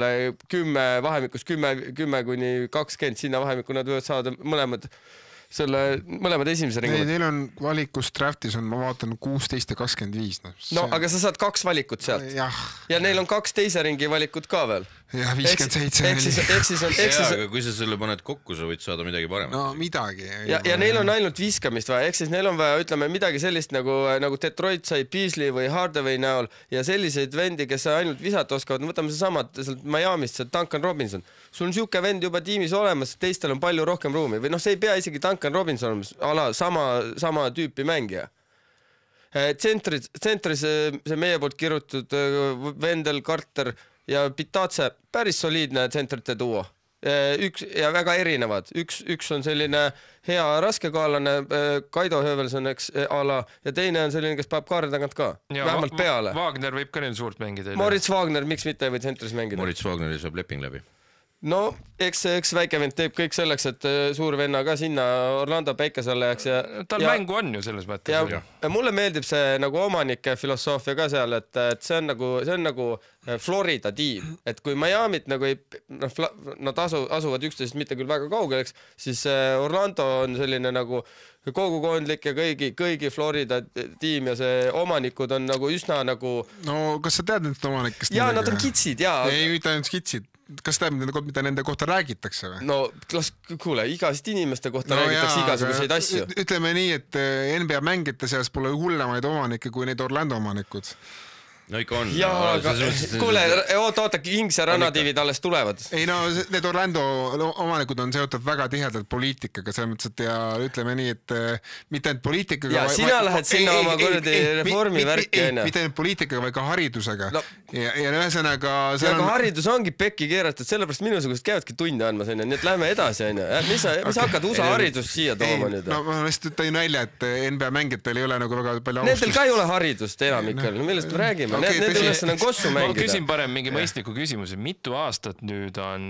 10 vahemikus, 10 kuni 20, sinna vahemiku nad võivad saada mõlemad esimese ringi. Neil on valikus draftis on, ma vaatan, 16 ja 25. Aga sa saad 2 valikut sealt. Ja neil on 2 teise ringi valikut ka veel. Ja 57. Aga kui sa selle paned kokku, sa võid saada midagi paremat. No midagi. Ja neil on ainult viskamist vaja. Ehk siis neil on vaja, ütleme, midagi sellist nagu Detroit sai Beasley või Hardaway näol ja selliseid vendi, kes ainult visata oskavad. Võtame see samad Miamist, see Duncan Robinson. Sul on siuke vend juba tiimis olemas, teistel on palju rohkem ruumi. Või see ei pea isegi Duncan Robinson sama tüüpi mängija. Tsentris see meie poolt kirjutatud Wendell Carter ja Pitatse, päris soliidne tsentrite duo. Ja väga erinevad. Üks on selline hea raskekaalane Kaido Hövelson ala ja teine on selline, kes paneb kaare tagant ka. Vähemalt peale. Wagner võib ka neil suurt mängida. Moritz Wagner, miks mitte või tsentris mängida? Moritz Wagneri saab leping läbi. No, eks väike vend teeb kõik selleks, et suur venna ka sinna Orlando päikesele jääks. Tal mängu on ju selles mõttes. Ja mulle meeldib see nagu omanike filosoofia ka seal, et see on nagu Florida tiim. Et kui Miami't nagu nad asuvad üksteisest mitte küll väga kaugel, siis Orlando on selline nagu kogukondlik ja kõigi Florida tiim ja see omanikud on nagu üsna nagu... No, kas sa tead nendest omanikest? Jaa, nad on kitsid, jaa. Ei, mitte ainult kitsid. Kas tead, mida nende kohta räägitakse või? No, kuule, igast inimeste kohta räägitakse igasuguseid asju. Ütleme nii, et NBA mängijate seas pole hullemaid omanikke kui neid Orlando omanikud. No ikka on. Jaa, aga kuule, oota, Kings ja Rannatiivid alles tulevad. Ei no, need Orlando omanikud on seotud väga tihedalt poliitikaga, selles mõttes, et ja ütleme nii, et mitte ainult poliitikaga... Ja sina lähed sinna oma kuradi reformi värki, aina. Mitte ainult poliitikaga, vaid ka haridusega. Ja ühesõnaga... Ja ka haridus ongi pekki keeratud, sellepärast minusugust käevadki tunde andma sinna, nii et lähme edasi, aina. Mis sa hakkad USA haridust siia tooma nüüd? No ma lihtsalt tõin välja, et NBA mängijatel ei ole nagu väga palju Nendel ka ei ole haridust enamikel, millest me räägime? mängima, nende ülesanne on kossu mängida. Ma küsin parem mingi mõistliku küsimuse. Mitu aastat nüüd on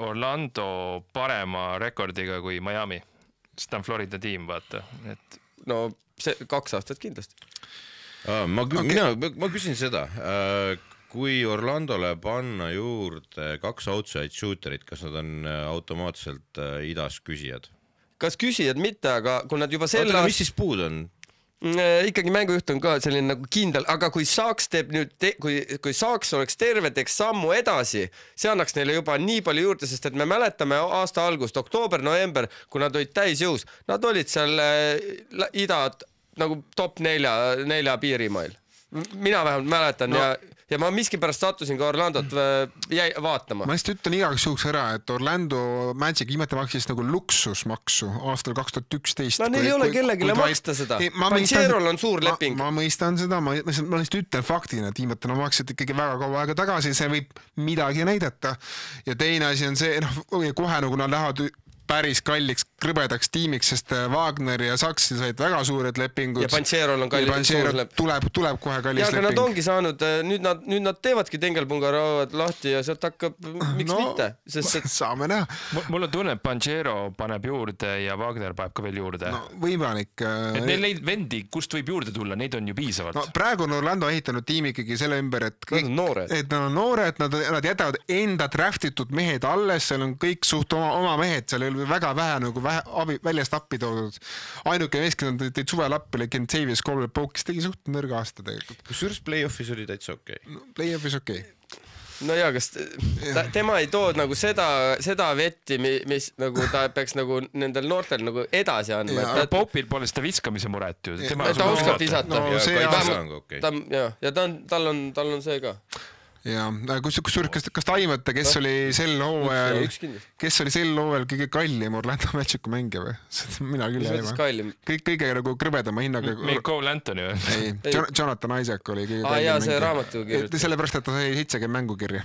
Orlando parema rekordiga kui Miami? Seda on Florida tiim, vaata. No 2 aastat kindlasti. Ma küsin seda. Kui Orlandole panna juurde 2 outside shooterit, kas nad on automaatselt idas küsijad? Kas küsijad mitte, aga kui nad juba selle mis siis puud on? Ikkagi mängujuht on ka selline nagu kindel, aga kui Saaks teeb nüüd, kui Saaks oleks terve, teeks sammu edasi, see annaks neile juba nii palju juurde, sest et me mäletame aasta algust, oktoober, november, kui nad olid täisjõus, nad olid seal idad nagu top 4 piirimail. Mina vähemalt mäletan ja ma miskipärast sattusin ka Orlandot vaatama. Ma just ütlen igaks juhuks ära, et Orlando Magic viimati maksis nagu luksusmaksu aastal 2011. No neil ei ole kellegile maksta seda. Pancherol on suur leping. Ma mõistan seda, ma lihtsalt ütlen faktina, et viimati nad maksid ikkagi väga kaua aega tagasi, see võib midagi näidata. Ja teine asi on see, kohe nagu nad lähevad päris kalliks, krõbedaks tiimiks, sest Wagner ja Saksi said väga suured lepingud. Ja Pancherol on kalliks tuleb kohe kallis leping. Ja aga nad ongi saanud, nüüd nad teevadki Tengelpunga rauad lahti ja sealt hakkab, miks mitte? Sest, saame näha. Mul on tunne, et Panchero paneb juurde ja Wagner paneb ka veel juurde. No, võimalik. Et neil neid vendi, kust võib juurde tulla, neid on ju piisavalt. No, praegu on Orlando ehitanud tiimi ikkagi selle ümber, et nad on noored, nad jätavad enda draftitud mehed alles, seal on kõik suht oma mehed, seal ei ole väga vähe nagu väljast appi toodud. Ainuke meeskond on teid suvel appi, legend Xavier Colbert Poukis tegi suht nõrga aasta tegelikult. Kusjuures play-offis oli täitsa okei. Play-offis okei. No jaa, kas tema ei tood nagu seda vetti, mis nagu ta peaks nagu nendel noortel nagu edasi andma. Popil pole seda viskamise muret ju. Ta oskab visata. Ja tal on see ka. Ja kas ta aimate, kes oli sel hooajal kõige kallim Orlando Magicu mängija või? Mina küll ei aima. Kõige nagu krõbedama hinnaga. Meil Cole Anthony või? Ei, Jonathan Isaac oli kõige kallim mängija. See raamatu kirjutas. Sellepärast, et ta sai 70 mängukirja.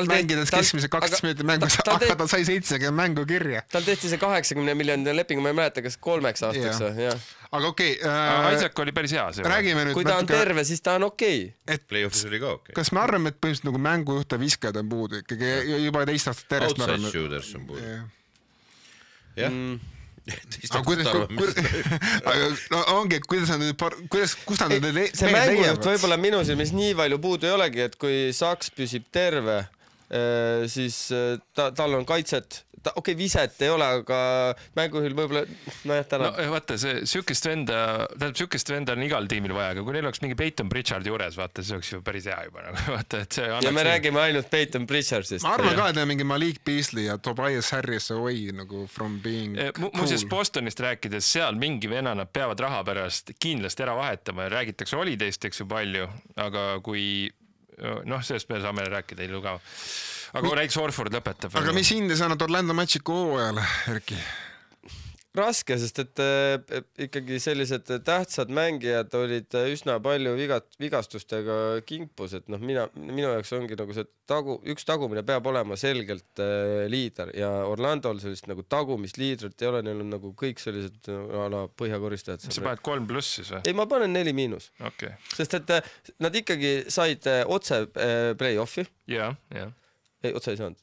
Mängides keskmise 2 meetri mängus, aga ta sai 70 mängukirja. Tal tehti see 80 miljonine leping, ma ei mäleta, kas 3 aastaks või? Aga okei. Isaac oli päris hea. Kui ta on terve, siis ta on okei. Play-offis oli ka okei. Kas me arvame, et põhimõtteliselt nagu mängujuhte viskajad on puudu ikkagi juba 10 aastat järjest? Outside shooters on puudu. Jah. Ongi, et kuidas nad see mängujuht võib-olla minu silmis nii palju puudu ei olegi, et kui Saks püsib terve, siis tal on kaitset, viset ei ole, aga mängujuhil võib-olla vaata, sükest venda on igal tiimil vaja, aga kui neil oleks mingi Peyton Pritchard juures, vaata, see oleks ju päris hea juba. Ja me räägime ainult Peyton Pritchardist. Ma arvan ka, et mingi Malik Beasley ja Tobias Harris away nagu from being cool. Muuseas Bostonist rääkides, seal mingi venna nad peavad raha pärast kindlasti ära vahetama ja räägitakse Holiday'st, eks ju palju, aga kui sellest me saame rääkida ilu ka. Aga kui näiteks Horford lõpetab. Aga mis hinde sa annad Orlando Magicu hooajale, Erki? Raske, sest et ikkagi sellised tähtsad mängijad olid üsna palju vigastustega kimpus, et minu jaoks ongi nagu see üks tagumine peab olema selgelt liider ja Orlandol sellist nagu tagumist liidrit ei ole, neil on nagu kõik sellised põhjakoristajad. Sa paned 3+ siis või? Ei, ma panen 4-. Okay. Sest et nad ikkagi said otse play-offi. Jah. Ei, otse ei saanud.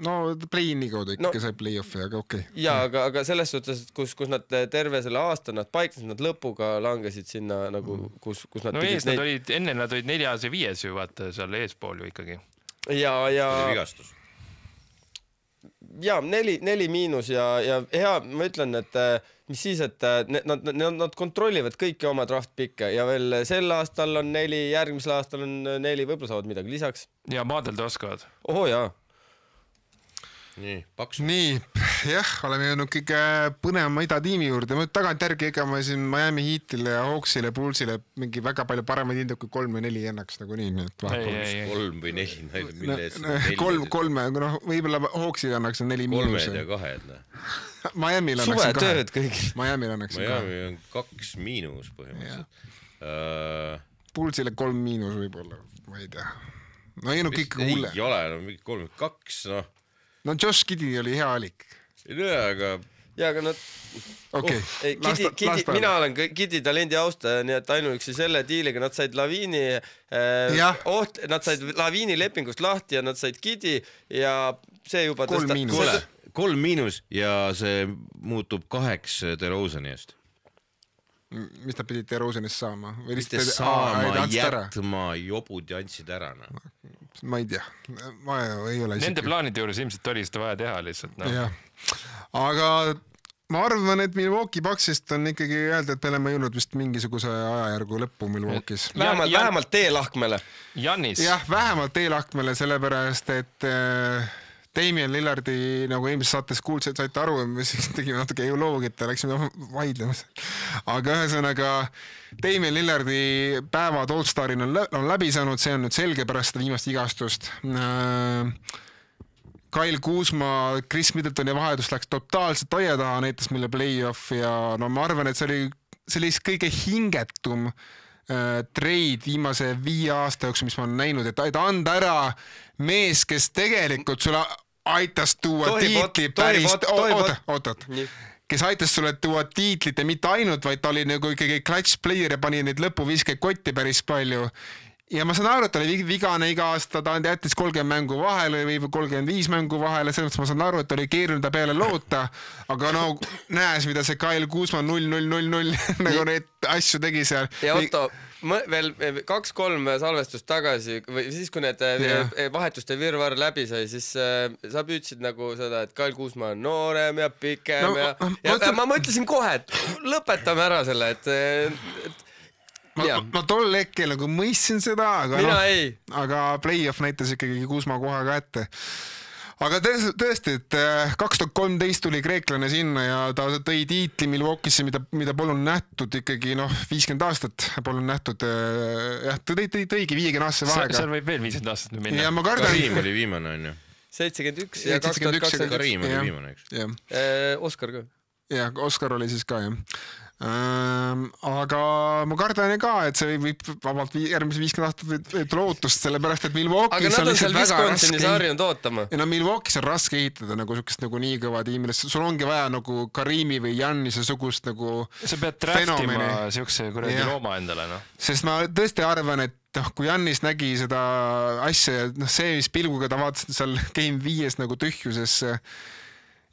No play-in'i kaudu ikka sai play-offi, aga okei. Ja, aga selles suhtes, kus nad terve selle aasta nad paiknesid, nad lõpuga langesid sinna nagu, kus nad enne nad olid 4. ja 5. ju vaata seal eespool ju ikkagi. Ja vigastus. Ja 4- ja hea, ma ütlen, et mis siis, et nad kontrollivad kõiki oma draftpikke ja veel sel aastal on 4, järgmisel aastal on 4, võib-olla saavad midagi lisaks. Ja maadelda oskavad. Oho, jaa. Nii, jah, oleme jõudnud kõige põnevama idatiimi juurde. Ma tagantjärgi ega ma siin Miami Heatile ja Hawksile, Bullsile mingi väga palju paremaid hindab kui 3 või 4 ennaks nagu nii. 3 või 4. 3, võib-olla Hawksile annaks 4-. 3 ja 2. Miami'l annaks 2. Suvetööd kõigil. Miami'l annaks 2. Miami on 2- põhimõtteliselt. Bullsile 3- võib-olla, ma ei tea. No ei kõik hulle. Ei ole, mingi 3-2, No Josh Giddey oli hea alik. Aga ja aga nad okei, mina olen Kidi talendi austaja, nii et ainuüksi selle diiliga nad said Laviini nad said Laviini lepingust lahti ja nad said Kidi ja see juba 3- ja see muutub 8 DeRozani eest. Mis nad pidid DeRozanist saama? Mitte saama, jätma, jobud ja andsid ära. Ma ei tea, ma ei ole Nende plaanide juures ilmselt oli seda vaja teha lihtsalt. Aga ma arvan, et Milwaukee Bucksist on ikkagi öelda, et me oleme jõudnud vist mingisuguse ajajärgu lõppu Milwaukee's. Vähemalt teelahkmele. Jannis. Jah, vähemalt teelahkmele, sellepärast, et Damian Lillardi, nagu eelmises saates kuulsed, saite aru, me siis tegime natuke eoloogit ja läksime vaidlemas. Aga ühesõnaga, Damian Lillardi päevad All-Starin on läbi saanud, see on nüüd selge pärast viimast igastust. Kyle Kuzma, Chris Middletoni vahetus läks totaalselt aia taha, näitas meile play-off ja no ma arvan, et see oli kõige hingetum trade viimase 5 aasta jooksul, mis ma olen näinud, et anda ära mees, kes tegelikult sulle aitas tuua tiitli päris, kes aitas sulle tuua tiitlit ja mitte ainult, vaid ta oli nagu ikkagi clutch player ja pani neid lõpuviskeid kotti päris palju. Ja ma saan aru, et ta oli vigane iga aasta, ta jättis 30 mängu vahele või 35 mängu vahele, selles mõttes ma saan aru, et ta oli keeruline ta peale loota, aga no näes, mida see Kyle Kuzma 0-0-0-0 nagu neid asju tegi seal. Ja Otto, veel 2-3 salvestust tagasi, või siis kui need vahetuste virvar läbi sai, siis sa püüdsid nagu seda, et Kyle Kuzma on noorem ja pikem ja ma mõtlesin kohe, et lõpetame ära selle, et ma tol hetkel nagu mõistsin seda, aga play-off näitas ikkagi Kuzma kohe ka ette. Aga tõesti, et 2013 tuli kreeklane sinna ja ta tõi tiitli Milwaukee'sse, mida polnud nähtud ikkagi 50 aastat polnud nähtud. Jah, ta tõigi 50 aastase vahega. Seal võib veel 50 aastat minna. Ja ma kardan... Karim oli viimane, on ju. 71 ja 2021. Karim oli viimane, eks. Oskar ka. Ja, Oskar oli siis ka, jah. Aga ma kardan ka, et see võib vabalt järgmise 50 aastat lootust, sellepärast et Milwaukee's on lihtsalt väga raske. Ja Milwaukee's on raske ehitada nagu sukest nagu nii kõva tiimile, sul ongi vaja nagu Karimi või Jannise sugust nagu sa pead draftima siukse kuradi looma endale. Sest ma tõesti arvan, et kui Jannis nägi seda asja, see, mis pilguga ta vaatas seal Game 5 nagu tühjusesse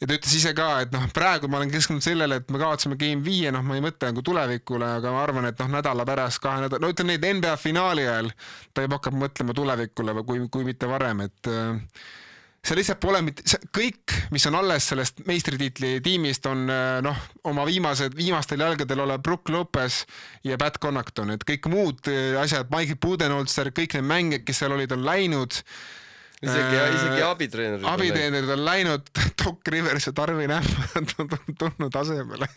ja ta ütles ise ka, et praegu ma olen keskendunud sellele, et me kavatseme Game 5, ma ei mõtle nagu tulevikule, aga ma arvan, et nädala pärast, 2 nädala, ütlen neid NBA finaali ajal, ta juba hakkab mõtlema tulevikule või kui mitte varem, et see lihtsalt pole kõik, mis on alles sellest meistritiitli tiimist on oma viimastel jalgadel ole Brook Lopez ja Pat Connaughton, et kõik muud asjad, Mike Budenholzer, kõik need mängijad, kes seal olid, on läinud. Isegi abitreenerid on läinud, Doc Rivers ja Darvin Ham on tulnud asemele.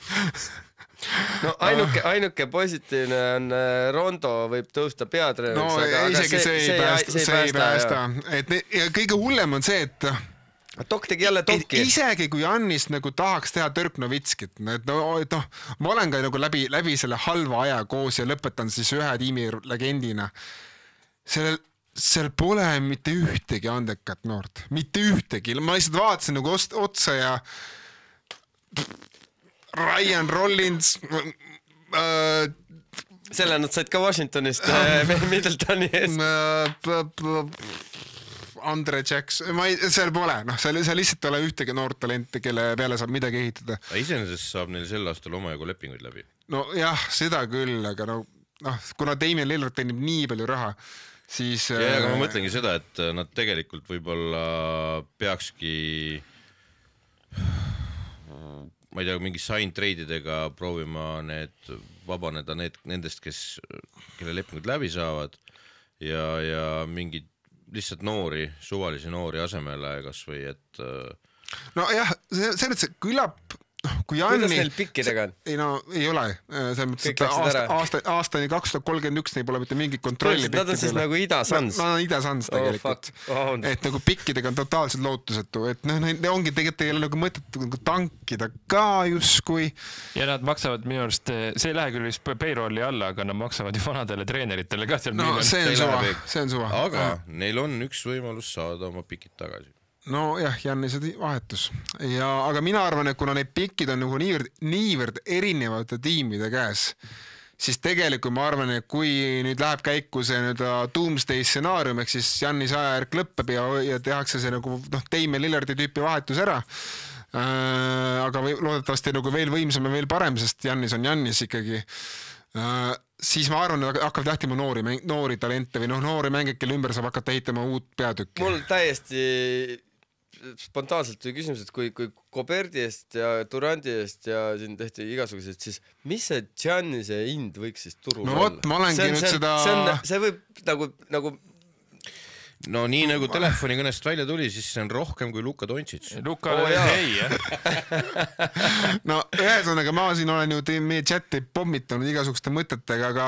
No ainuke positiivne on Rondo võib tõusta peatreeneriks, aga isegi see ei päästa. Ja kõige hullem on see, et Dok tegi jälle dokki. Isegi kui Jannis nagu tahaks teha Dirk Novitskit, ma olen ka nagu läbi selle halva aja koos ja lõpetan siis ühe tiimi legendina. Seal pole mitte ühtegi andekat noort. Mitte ühtegi. Ma lihtsalt vaatasin nagu otsa ja Ryan Rollins selle nad said ka Washingtonist Middletoni ees. Andre Jackson, seal pole, seal lihtsalt ole ühtegi noort talente, kelle peale saab midagi ehitada. Iseenesest saab neil sel aastal omajagu lepinguid läbi. No jah, seda küll, aga kuna Damian Lillard teenib nii palju raha, siis... Ja aga ma mõtlengi seda, et nad tegelikult võib-olla peakski, ma ei tea, mingi sign trade'idega proovima vabaneda nendest, kelle lepingud läbi saavad ja mingid lihtsalt suvalisi noori asemele kas või, et... No jah, see nüüd see küllap... Kuidas neil pikkidega on? Ei ole. Aastani 2031 neil pole mitte mingi kontrolli. Nad on siis nagu Ida-Sans. Nad on Ida-Sans tegelikult. Et nagu pikkidega on totaalselt lootusetu. Et ongi tegelikult ei ole nagu mõtet tankida ka justkui. Ja nad maksavad minu arust, see ei lähe küll vist payrolli alla, aga nad maksavad ju vanadele treeneritele ka seal. No see on suva. Aga neil on üks võimalus saada oma pikid tagasi. no jah, Giannise vahetus aga mina arvan, et kuna need pikid on nagu niivõrd erinevate tiimide käes, siis tegelikult ma arvan, et kui nüüd läheb käiku see doomsday stsenaarium, ehk siis Giannis ajajärk lõppeb ja tehakse see nagu Damian Lillardi tüüpi vahetus ära, aga loodetavasti nagu veel võimsam ja veel parem, sest Giannis on Giannis ikkagi, siis ma arvan, et hakkab tähtima noori talente või noori mängijad, kelle ümber saab hakata ehitama uut peatükki. Mul täiesti spontaanselt või küsimus, et kui Goberdi eest ja Duranti eest ja siin tehti igasugused, siis mis see Giannise hind võiks siis turul olla? Ma olengi nüüd seda... See võib nagu No nii nagu telefonikõnest välja tuli, siis see on rohkem kui Luka Doncic. Luka ei, jah. No ühesõnaga ma siin olen ju meie chati pommitanud igasuguste mõtetega, aga...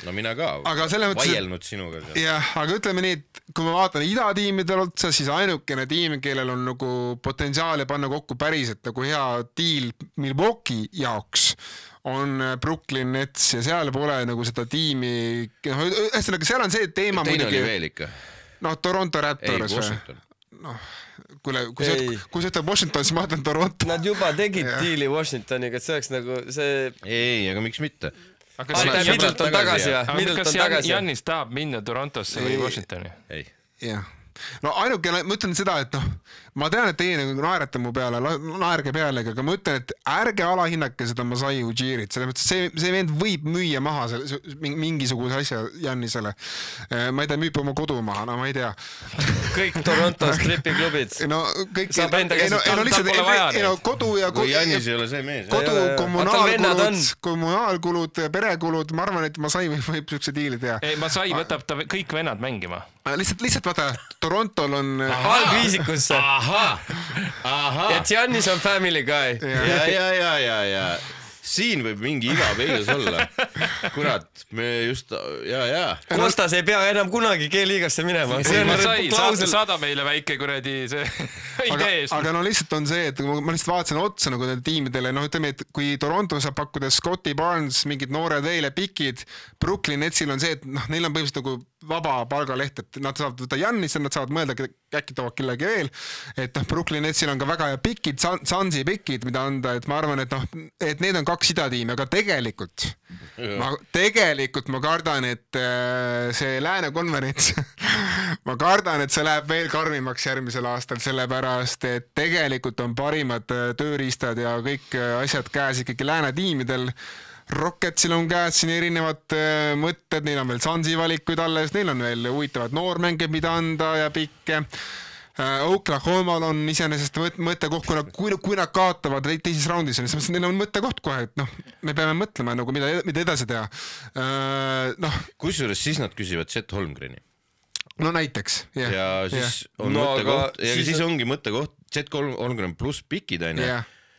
No mina ka, vaielnud sinuga. Jah, aga ütleme nii, et kui ma vaatan idatiimidel otsa, siis ainukene tiim, kellel on nagu potentsiaali panna kokku päriselt nagu hea deal Milwaukee jaoks, on Brooklyn Nets ja seal pole nagu seda tiimi... Ühesõnaga, seal on see teema... Teine oli veel ikka. No Toronto Raptors Washington. Kui sa ütleb Washington, siis ma ütlen Toronto. Nad juba tegid diili Washingtoniga, et see oleks nagu see... Ei, aga miks mitte? Middleton tagasi või? Kas Giannis tahab minna Torontosse või Washingtoni? Ei. Jah. No ainuke, ma ütlen seda, et ma tean, et teie nagu naerate mu peale, naerge pealegi, aga ma ütlen, et ärge alahinnake seda Masai Ujirit, selles mõttes, see vend võib müüa maha mingisuguse asja Giannisele. Ma ei tea, müüb oma kodu maha, no ma ei tea. Kõik Toronto stripiklubid. No kõik... Saab enda käsit, tal pole vaja neid. Kodu ja... Kui Giannis ei ole see mees. Kodu, kommunaalkulud, perekulud, ma arvan, et Masai võib sükse diili teha. Ei, Masai võtab ta kõik vennad mängima. Lihtsalt vaata, Torontol on... Algviisikusse. Ja Giannis on family guy. Ja. Siin võib mingi iga peilus olla. Kurat, me just... Ja. Kostas ei pea enam kunagi G-liigasse minema. Saada meile väike kuradi see idee eest. Aga no lihtsalt on see, et ma lihtsalt vaatasin otsa nagu tiimidele, ütleme, et kui Toronto saab pakkuda Scotty Barnes, mingid noored veel ja pikid, Brooklyn Netsil on see, et neil on põhimõtteliselt nagu vaba palgaleht, et nad saavad võtta Giannis ja nad saavad mõelda, äkki toovad kellegi veel, et Brooklyn Netsil on ka väga hea pikid, Sunsi pikid, mida anda, et ma arvan, et need on 2 idatiimi, aga tegelikult ma kardan, et see Lääne konverents ma kardan, et see läheb veel karmimaks järgmisel aastal, sellepärast, et tegelikult on parimad tööriistad ja kõik asjad käes ikkagi Lääne tiimidel. Rocketsil on käes siin erinevad mõtted, neil on veel Sunsi valikuid alles, neil on veel huvitavad noormänge, mida anda ja pikke. Oklahomal on iseenesest mõttekoht, kui nad kaotavad teises raundis, siis neil on mõttekoht kohe, et me peame mõtlema, nagu, mida edasi teha. Kusjuures siis nad küsivad Chet Holmgreni. No näiteks. Ja siis on mõttekoht, ja siis ongi mõttekoht Chet Holmgren pluss pikid,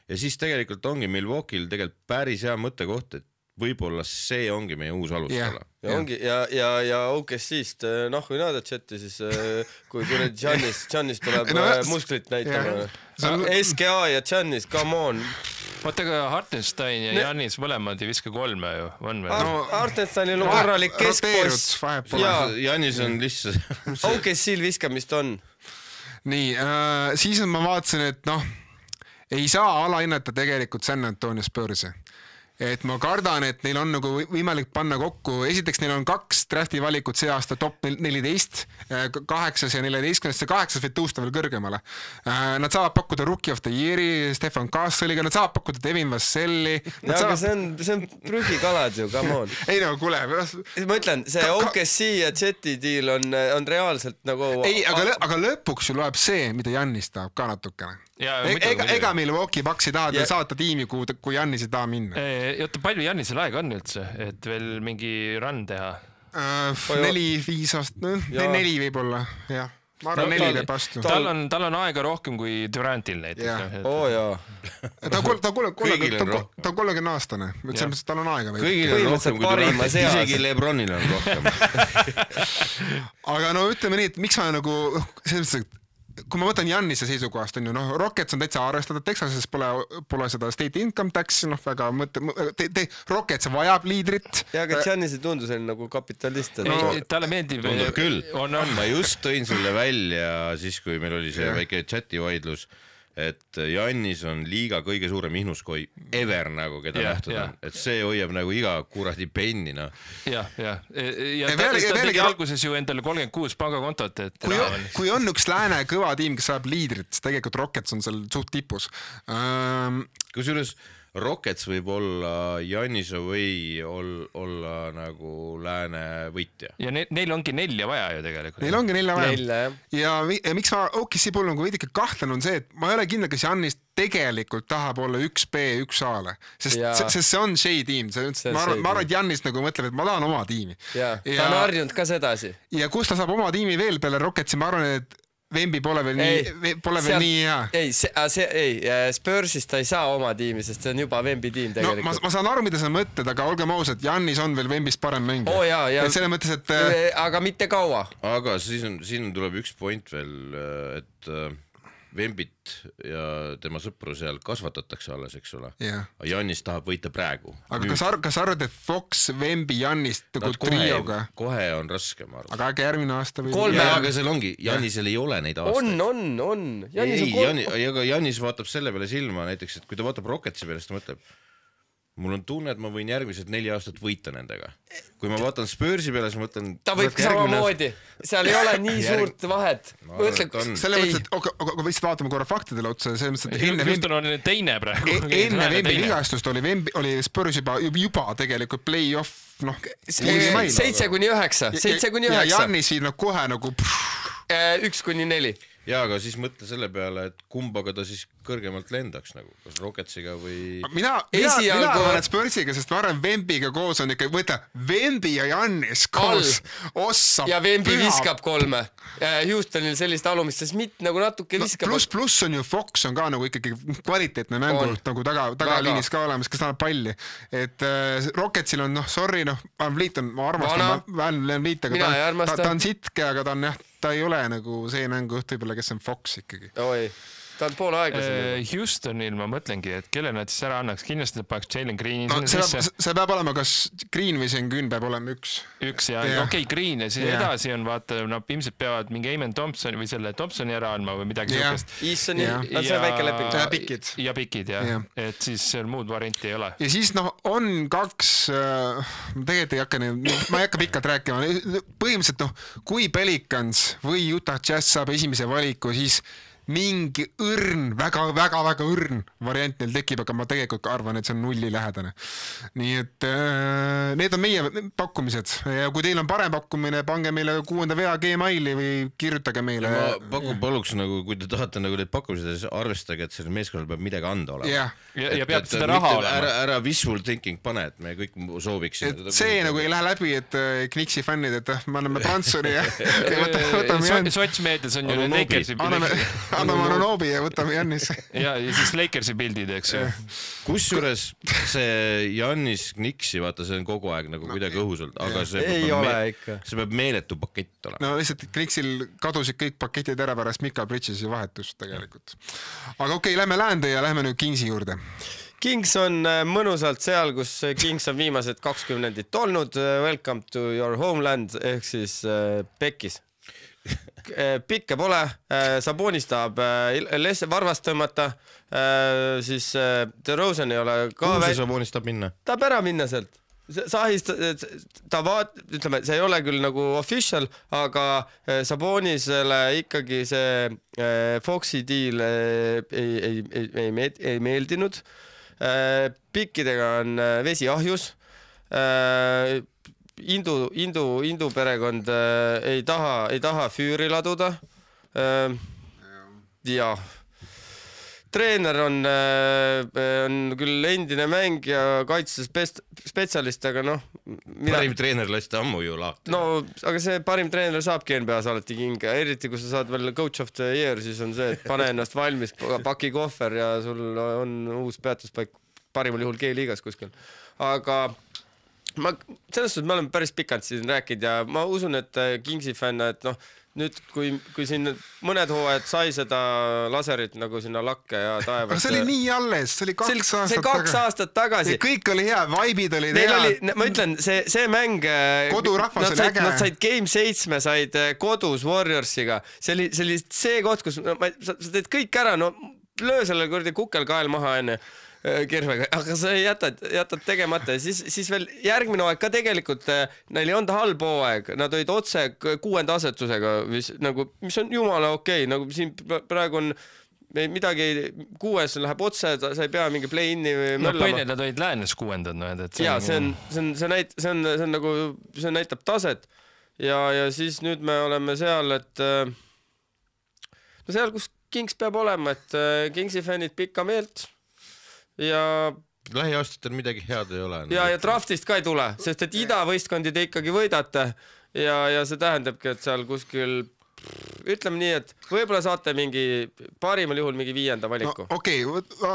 ja siis tegelikult ongi Milwaukee'l tegelikult päris hea mõttekoht, et võib-olla see ongi meie uus alustala. Ja OKC-st, kui näed Cheti, siis kui Giannis tuleb musklit näitama. SKA ja Giannis, come on. Vaata ka Hartenstein ja Giannis mõlemad ei viska 3 ju. Hartensteinil on korralik keskpost. Giannis on lihtsalt... OKC-l viskamist on. Nii, siis ma vaatasin, et ei saa alahinnata tegelikult San Antonio Spursi. Et ma kardan, et neil on nagu võimalik panna kokku, esiteks neil on 2 drafti valikut see aasta top 14, 8 ja 14, see 8 võib tõusta veel kõrgemale. Nad saavad pakkuda Rookie of the Year'i, Stefan Castle'iga, nad saavad pakkuda Devin Vasselli. Aga see on prügikalad ju, come on. Ei no, kuule. Ma ütlen, see OKC ja Jeti deal on reaalselt nagu... Ei, aga lõpuks ju loeb see, mida Giannis tahab ka natukene. Ega Milwaukee Bucks ei taha saata tiimi, kui Giannis ei taha minna. Jota, palju Giannisel aega on üldse, et veel mingi run teha? 4-5 aastat, 4 võib-olla, jah. Ma arvan 4 teeb vastu. Tal on aega rohkem kui Durantil näiteks. Ta on 30 aastane, tal on aega. Kõigil on rohkem kui Durantil, isegi Lebronil on rohkem. Aga no ütleme nii, et miks ma nagu, selles mõttes, kui ma võtan Giannise seisukohast, on ju, noh, Rockets on täitsa arvestada, Texases pole seda state income tax, noh, väga Rockets vajab liidrit. Ja, aga Giannis ei tundu selline nagu kapitalist. Talle meeldib. Tundub küll. Ma just tõin sulle välja siis, kui meil oli see väike chati vaidlus, et Giannis on liiga kõige suurem ihnuskoi ever nagu, keda nähtud on. Et see hoiab nagu iga kuradi penni, noh. Ja ta tegi alguses ju endale 36 pangakontot. Kui on üks lääne kõva tiim, kes saab liidrit, siis tegelikult Rockets on seal suht tipus. Kusjuures Rockets võib olla Giannise või olla nagu lääne võitja. Ja neil ongi 4 vaja ju tegelikult. Neil ongi 4 vaja. Ja miks ma OKC puhul on veidike kahtlen on see, et ma ei ole kindel, kas Giannis tegelikult tahab olla 1B, 1A-le. Sest see on Shea tiim. Ma arvan, et Giannis nagu mõtleb, et ma tahan oma tiimi. Ja, ta on harjunud ka sedasi. Ja kus ta saab oma tiimi veel peale Rocketsi, ma arvan, et Vembi pole veel nii hea. Spursist ta ei saa oma tiimi, sest see on juba Vembi tiim tegelikult. Ma saan aru, mida sa mõtled, aga olgem ausad, Giannis on veel Vembist parem mängija. Selle mõttes, et... Aga mitte kaua. Aga siin tuleb üks point veel, et Vembit ja tema sõpru seal kasvatatakse alles, eks ole. Aga Giannis tahab võita praegu. Aga kas arvad, et Fox, Vembi, Giannis trioga? Kohe on raske, ma arvan. Aga äkki järgmine aasta või? Aga seal ongi, Giannisel ei ole neid aastaid. On. Aga Giannis vaatab selle peale silma näiteks, et kui ta vaatab Rocketsi peale, siis ta mõtleb, mul on tunne, et ma võin järgmised 4 aastat võita nendega. Kui ma vaatan Spursi peale, siis mõtlen... Ta võib samamoodi. Seal ei ole nii suurt vahet. Selle mõttes, et aga võisid vaatama korra faktidele otsa. Houston on teine praegu. Enne Vembi vigastust oli Spurs juba tegelikult play-off. 7-9. Ja Giannis viib kohe nagu... 1-4. Jaa, aga siis mõtle selle peale, et kumbaga ta siis kõrgemalt lendaks nagu, kas Rocketsiga või... Mina arvan, et Spursiga, sest ma arvan, Vembiga koos on ikka, võta Vembi ja Giannis koos ossa. Ja Vembi viskab 3. Houstonil sellist alumist, sest mitte nagu natuke viskab. Pluss on ju Fox on ka nagu ikkagi kvaliteetne mängult nagu tagaliinis ka olemas, kes annab palli. Et Rocketsil on, sorry, Van Vliet on, ma armastan Van Vliet, aga ta on sitke, aga ta on jah, ta ei ole nagu see mängujuht võib-olla, kes on Fox ikkagi. Oi, ta on poole aega selle. Houstonil ma mõtlengi, et kelle nad siis ära annaks. Kindlasti nad paneks Jalen Greeni. See peab olema, kas Green või Sengun peab olema üks ja okei, Green ja siis edasi on vaata, ilmselt peavad mingi Amen Thompson või selle Thompsoni ära andma või midagi sukest. Eastoni, see on väike leping. Ja pikid, et siis seal muud varianti ei ole. Ja siis on 2, tegelikult ma ei hakka pikalt rääkima, põhimõtteliselt kui Pelicans või Utah Jazz saab esimese valiku, siis mingi väga õrn variant neil tekib, aga ma tegelikult arvan, et see on 0 lähedane. Nii et need on meie pakkumised ja kui teil on parem pakkumine, pange meile 6. vea Gmaili või kirjutage meile. Ma paluks nagu, kui te tahate nagu need pakkumised, siis arvestage, et selle meeskonnal peab midagi anda olema. Ja peab seda raha olema. Ära visual thinking pane, et me kõik sooviksime. See nagu ei lähe läbi, et Knixi fännid, et me anname Bransoni ja sotsmeedias on ju Lakersi anname Anunobi ja võtame Giannis. Ja siis Lakersi pildid, eks ju. Kusjuures see Giannis Knixi, vaata, see on kogu aeg nagu kuidagi õhus olnud, aga see peab meeletu pakett olema. No lihtsalt Knixil kadusid kõik paketid ära pärast Mika Bridges'i vahetust tegelikult. Aga okei, lähme läände ja lähme nüüd Kingsi juurde. Kings on mõnusalt seal, kus Kings on viimased 20 olnud. Welcome to your homeland, ehk siis Pekis. Pikke pole, Sabonis tahab varvast tõmmata, siis DeRozan ei ole ka... Kuhu see Sabonis tahab minna? Tahab ära minna sealt. Ütleme, see ei ole küll nagu official, aga Sabonisele ikkagi see Foxi deal ei meeldinud. Pikkidega on vesi ahjus. Indu perekond ei taha füüri laduda. Ja treener on küll endine mäng ja kaitsespetsialist, aga parim treener lasti ammu ju lahti. Aga see parim treener saabki NBA-s alati kinga, eriti kui sa saad veel coach of the year, siis on see, et pane ennast valmis, paki kohver ja sul on uus peatuspaik parimal juhul G-liigas kuskil. Aga selles suhtes me oleme päris pikalt siin rääkinud ja ma usun, et Kingsi fänn, et nüüd kui siin mõned hooajad sai seda laserit nagu sinna lakke ja taevas. Aga see oli nii alles, see oli 2 aastat tagasi. Ja kõik oli hea, vibe'id olid hea. Ma ütlen, see mäng... Kodurahvas oli äge. Nad said Game 7, said kodus Warriorsiga. See oli see koht, kus sa teed kõik ära, no löö selle kurdi kukel kael maha enne kirvega, aga sa jätad tegemata ja siis veel järgmine aeg ka tegelikult neil ei olnud halb hooaeg, nad olid otse 6. asetusega, mis on jumala okei, nagu siin praegu on midagi 6 läheb otse, sa ei pea mingi play-in'i möllama. No põhine, nad olid läänes 6. Jaa, see näitab taset ja siis nüüd me oleme seal, et seal, kus Kings peab olema, et Kingsi fännid pikka meelt ja lähiaastatel midagi head ei ole. Ja draftist ka ei tule, sest et idavõistkondi te ikkagi võidate ja see tähendabki, et seal kuskil ütleme nii, et võib-olla saate parimal juhul mingi 5. valiku. No, okei,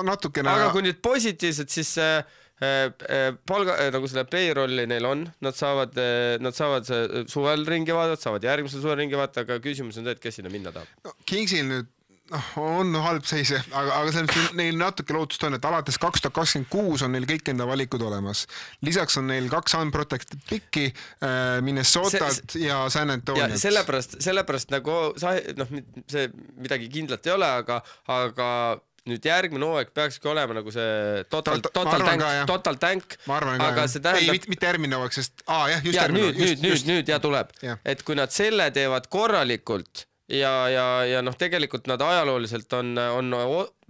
natukene... Aga kui nüüd positiivselt, siis palga, nagu selle playrolli neil on, nad saavad suvel ringi vaadata, saavad järgmisel suvel ringi vaadata, aga küsimus on see, et kes sinna minna tahab. No, Kingsil nüüd on halb seis, aga neil natuke lootust on, et alates 2026 on neil kõik enda valikud olemas. Lisaks on neil 2 unprotected picki Minnesotat ja San Antoniot. Ja sellepärast nagu see midagi kindlat ei ole, aga nüüd järgmine hooaeg peakski olema nagu see total tank, aga see tähendab... Ei, mitte järgmine hooaeg, sest... just järgmine. Nüüd ja tuleb. Et kui nad selle teevad korralikult ja tegelikult nad ajalooliselt on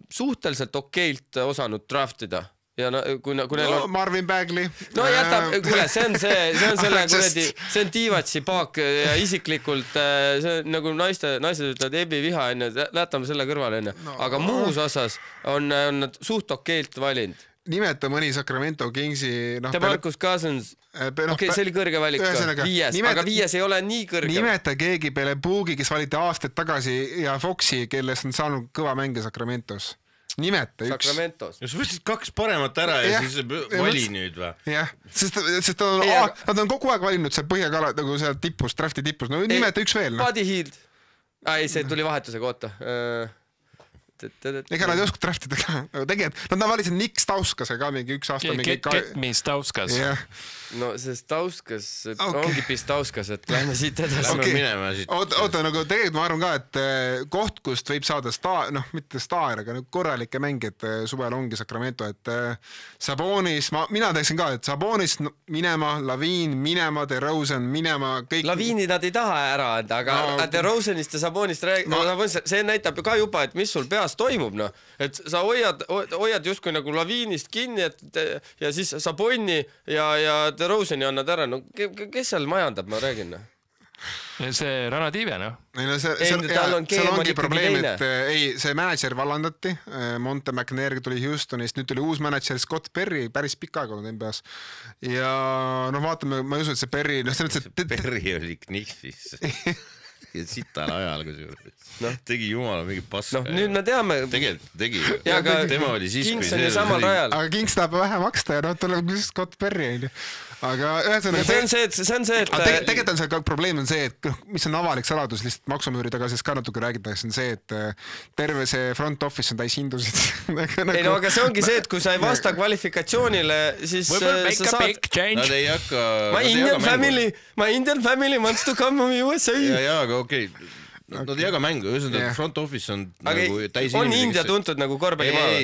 suhteliselt okeilt osanud draftida. Ja kui neil on... Marvin Bagley. No jätab, kuule, see on selle kuredi, see on Tiivatsi paak ja isiklikult see nagu naised ütlevad Ebi viha enne, lätame selle kõrvale enne. Aga muus osas on nad suht okeilt valinud. Nimeta mõni Sacramento Kingsi... DeMarcus Cousins. Okei, see oli kõrge valik. 5, aga 5 ei ole nii kõrge. Nimeta keegi peale Puugi, kes valiti aastaid tagasi ja Foxi, kelles on saanud kõva mänge Sacramentos. Nimeta üks. Sacramentos. Ja sa võtsid 2 paremat ära ja siis vali nüüd või? Jah, sest nad on kogu aeg valinud see põhjakala nagu seal tipus, drafti tipus. No nimeta üks veel. Buddy Hield. Ei, see tuli vahetusega, oota. Ega nad ei oska draftida ka. Tegelikult nad valisid Nick Stauskas ka mingi 1 aasta. Get me Stauskas. No see Stauskas ongi Pistauskas, et lähme siit edasi. Oota, nagu tegelikult ma arvan ka, et koht, kust võib saada mitte staar, aga korralikke mängid suvel ongi Sacramento, et Sabonis, mina teeksin ka, et Sabonis minema, Lavin minema, DeRozan minema, kõik... Lavini nad ei taha ära anda, aga DeRozanist ja Sabonist see näitab ka juba, et mis sul peas toimub, et sa hoiad justkui nagu Lavinist kinni ja siis Saboni ja DeRozani annad ära, kes seal majandab, ma räägin? See Ranadive, Seal ongi probleem, et see manager vallandati, Monte McNair tuli Houstonist, nüüd tuli uus manager Scott Perry, päris pikka aega olnud NBA-s. Ja vaatame, ma ei usu, et see Perry... Perry oli Knicksis. Ja sital ajal, tegi jumala mingi paska. Nüüd me teame. Tegelikult tegi. Tema oli siis, Kings on ju samal rajal. Aga Kings tahab vähe maksta ja tuleb Scott Perry. Aga ühesõnaga... See on see, et... Tegelikult on see probleem on see, et mis on avalik saladus, lihtsalt maksumüüri taga, sest ka natuke räägitakse, on see, et terve see front office on täis hindusid. Ei no, aga see ongi see, et kui sa ei vasta kvalifikatsioonile, siis sa saad... Nad ei hakka... My Indian family wants to come from USA. Ja, aga okei. Nad ei jaga mängu, ühesõnaga front office on nagu täis inimesi. On India tuntud nagu korvpallimaa?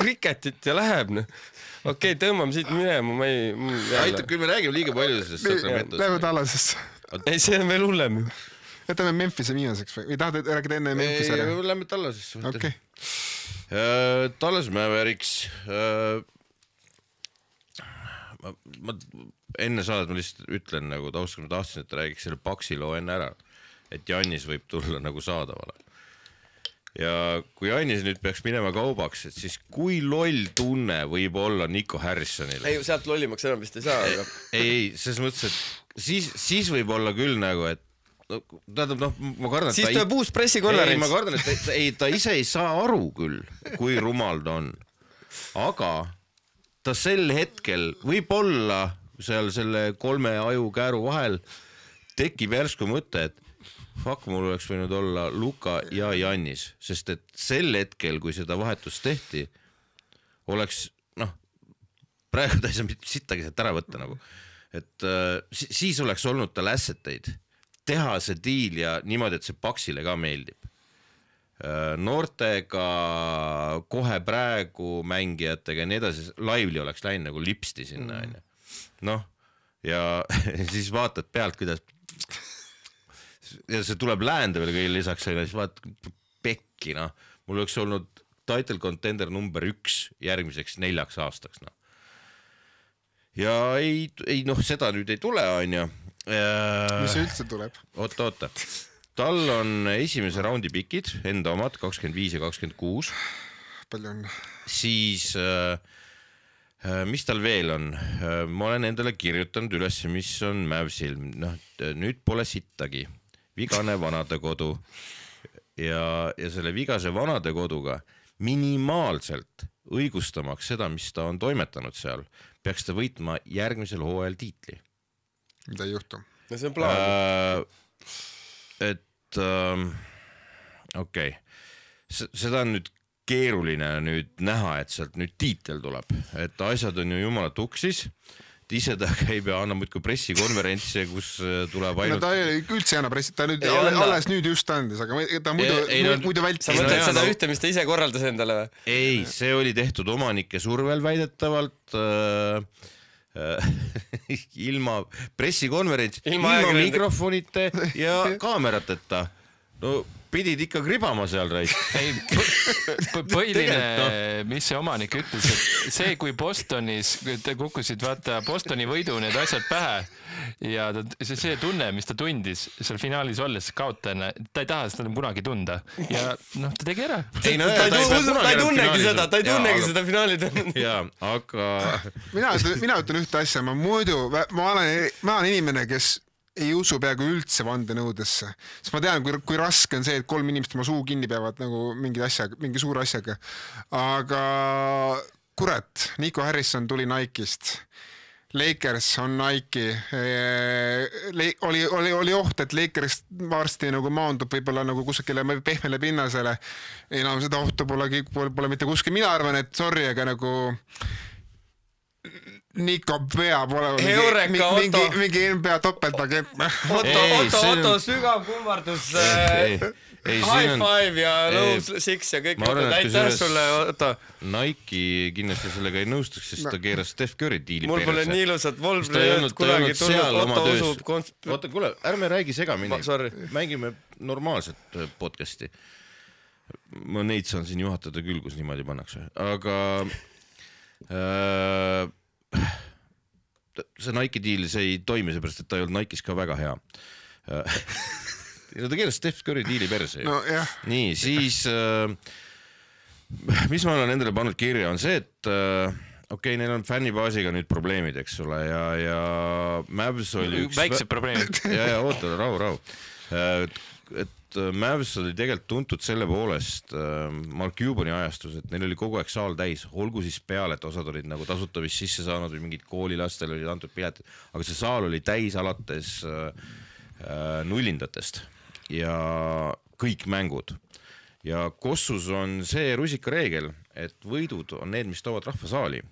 Kriketit ja läheb, Okei, tõmbame siit minema, ma ei... Aitab, küll me räägime liiga palju sellest Sacramentost. Lähme Tallasesse. Ei, see on veel hullem. Jätame Memphise viimaseks või tahad rääkida enne Memphise ära? Ei, lähme Tallasesse. Okei. Tallas Mavericks. Ma enne saadet ma lihtsalt ütlen, nagu taustkond ma tahtsin, et räägiks selle Paxi loo enne ära. Et Jannis võib tulla nagu saadavale. Ja kui Jannis nüüd peaks minema kaubaks, et siis kui loll tunne võib olla Nico Harrisonile? Ei, sealt lollimaks enam vist ei saa. Aga... Ei, selles mõttes, et siis võib olla küll nagu, et ma kardan, siis tuleb uus pressikonverents. Ei, ma kardan, et ta ise ei saa aru küll, kui rumal ta on. Aga ta sel hetkel võib olla seal selle 3 aju kääru vahel tekib järsku mõte, et fuck, mul oleks võinud olla Luka ja Jannis, sest et sel hetkel, kui seda vahetust tehti, oleks, praegu ta ei saa sittagi sealt ära võtta nagu, et siis oleks olnud tal asseteid, teha see deal ja niimoodi, et see Paxile ka meeldib. Noortega, kohe praegu mängijatega ja nii edasi, Lively oleks läinud nagu lipsti sinna, ja siis vaatad pealt, kuidas ja see tuleb läände veel kõige lisaks, siis vaatad pekki, mul oleks olnud title contender number 1 järgmiseks 4 aastaks, ja ei, seda nüüd ei tule, on ju. Mis üldse tuleb? Oota. Tal on esimese raundi pikid, enda omad, 25 ja 26. Palju on? Siis, mis tal veel on? Ma olen endale kirjutanud üles, mis on Mavsil. Nüüd pole sittagi. Vigane vanadekodu. Ja selle vigase vanadekoduga minimaalselt õigustamaks seda, mis ta on toimetanud seal, peaks ta võitma järgmisel hooajal tiitli. Mida ei juhtu? Ja see on plaan. Et okei. Seda on nüüd keeruline nüüd näha, et sealt nüüd tiitel tuleb. Et asjad on ju jumala tuksis. Ise ta käib ja annab muidku pressikonverentsi, kus tuleb ainult... ta üldse ei anna pressi, ta nüüd alles nüüd just andis, aga ta muidu vältis. Sa mõtled seda ühte, mis ta ise korraldas endale või? Ei, see oli tehtud omanike survel väidetavalt ilma pressikonverents, ilma mikrofonite ja kaamerateta. No pidid ikka kribama seal raid. Ei, põhiline, mis see omanik ütles, et see, kui Bostonis kukkusid vaata Bostoni võidu need asjad pähe ja see tunne, mis ta tundis seal finaalis olles kaotajana, ta ei taha seda kunagi tunda ja ta tegi ära. Ta ei tunnegi seda finaali tunda. Jaa, aga... Mina ütlen ühte asja, ma olen inimene, kes ei usu peaaegu üldse vandenõudesse. Sest ma tean, kui raske on see, et 3 inimest oma suu kinni peavad nagu mingi suure asjaga. Aga kurat, Nico Harrison tuli Nike'ist. Lakers on Nike. Oli oht, et Lakers varsti nagu maandub võib-olla nagu kusagile pehmele pinnasele. Enam seda ohtu pole mitte kuskil. Mina arvan, et sorry, aga nagu... Nico peab olema mingi NBA topeltagent. Otto, sügav kummardus, high five ja low six ja kõik. Aitäh sulle, Otto. Nike kindlasti sellega ei nõustuks, sest ta keeras Steph Curry diili peresse. Mul pole nii ilusat volplayet kunagi tulnud, Otto usub... Oota, kuule, ärme räägi segamini. Mängime normaalset podcasti. Ma neid saan siin juhatada küll, kus niimoodi pannakse. Aga... see Nike deal, see ei toimi seepärast, et ta ei olnud Nike'is ka väga hea. Ta keeras Steph Curry diili perse. Nii, siis mis ma olen endale pannud kirja on see, et okei, neil on fännibaasiga nüüd probleemid, eks ole, ja Mavs oli üks... Väiksed probleemid. Ja, oota, rahu. Et Mavs oli tegelikult tuntud selle poolest Mark Cubani ajastus, et neil oli kogu aeg saal täis, olgu siis peale, et osad olid nagu tasuta vist sisse saanud või mingid koolilastel olid antud piletid, aga see saal oli täis alates nullindatest ja kõik mängud. Ja Kossus on see rusikareegel, et võidud on need, mis toovad rahva saali.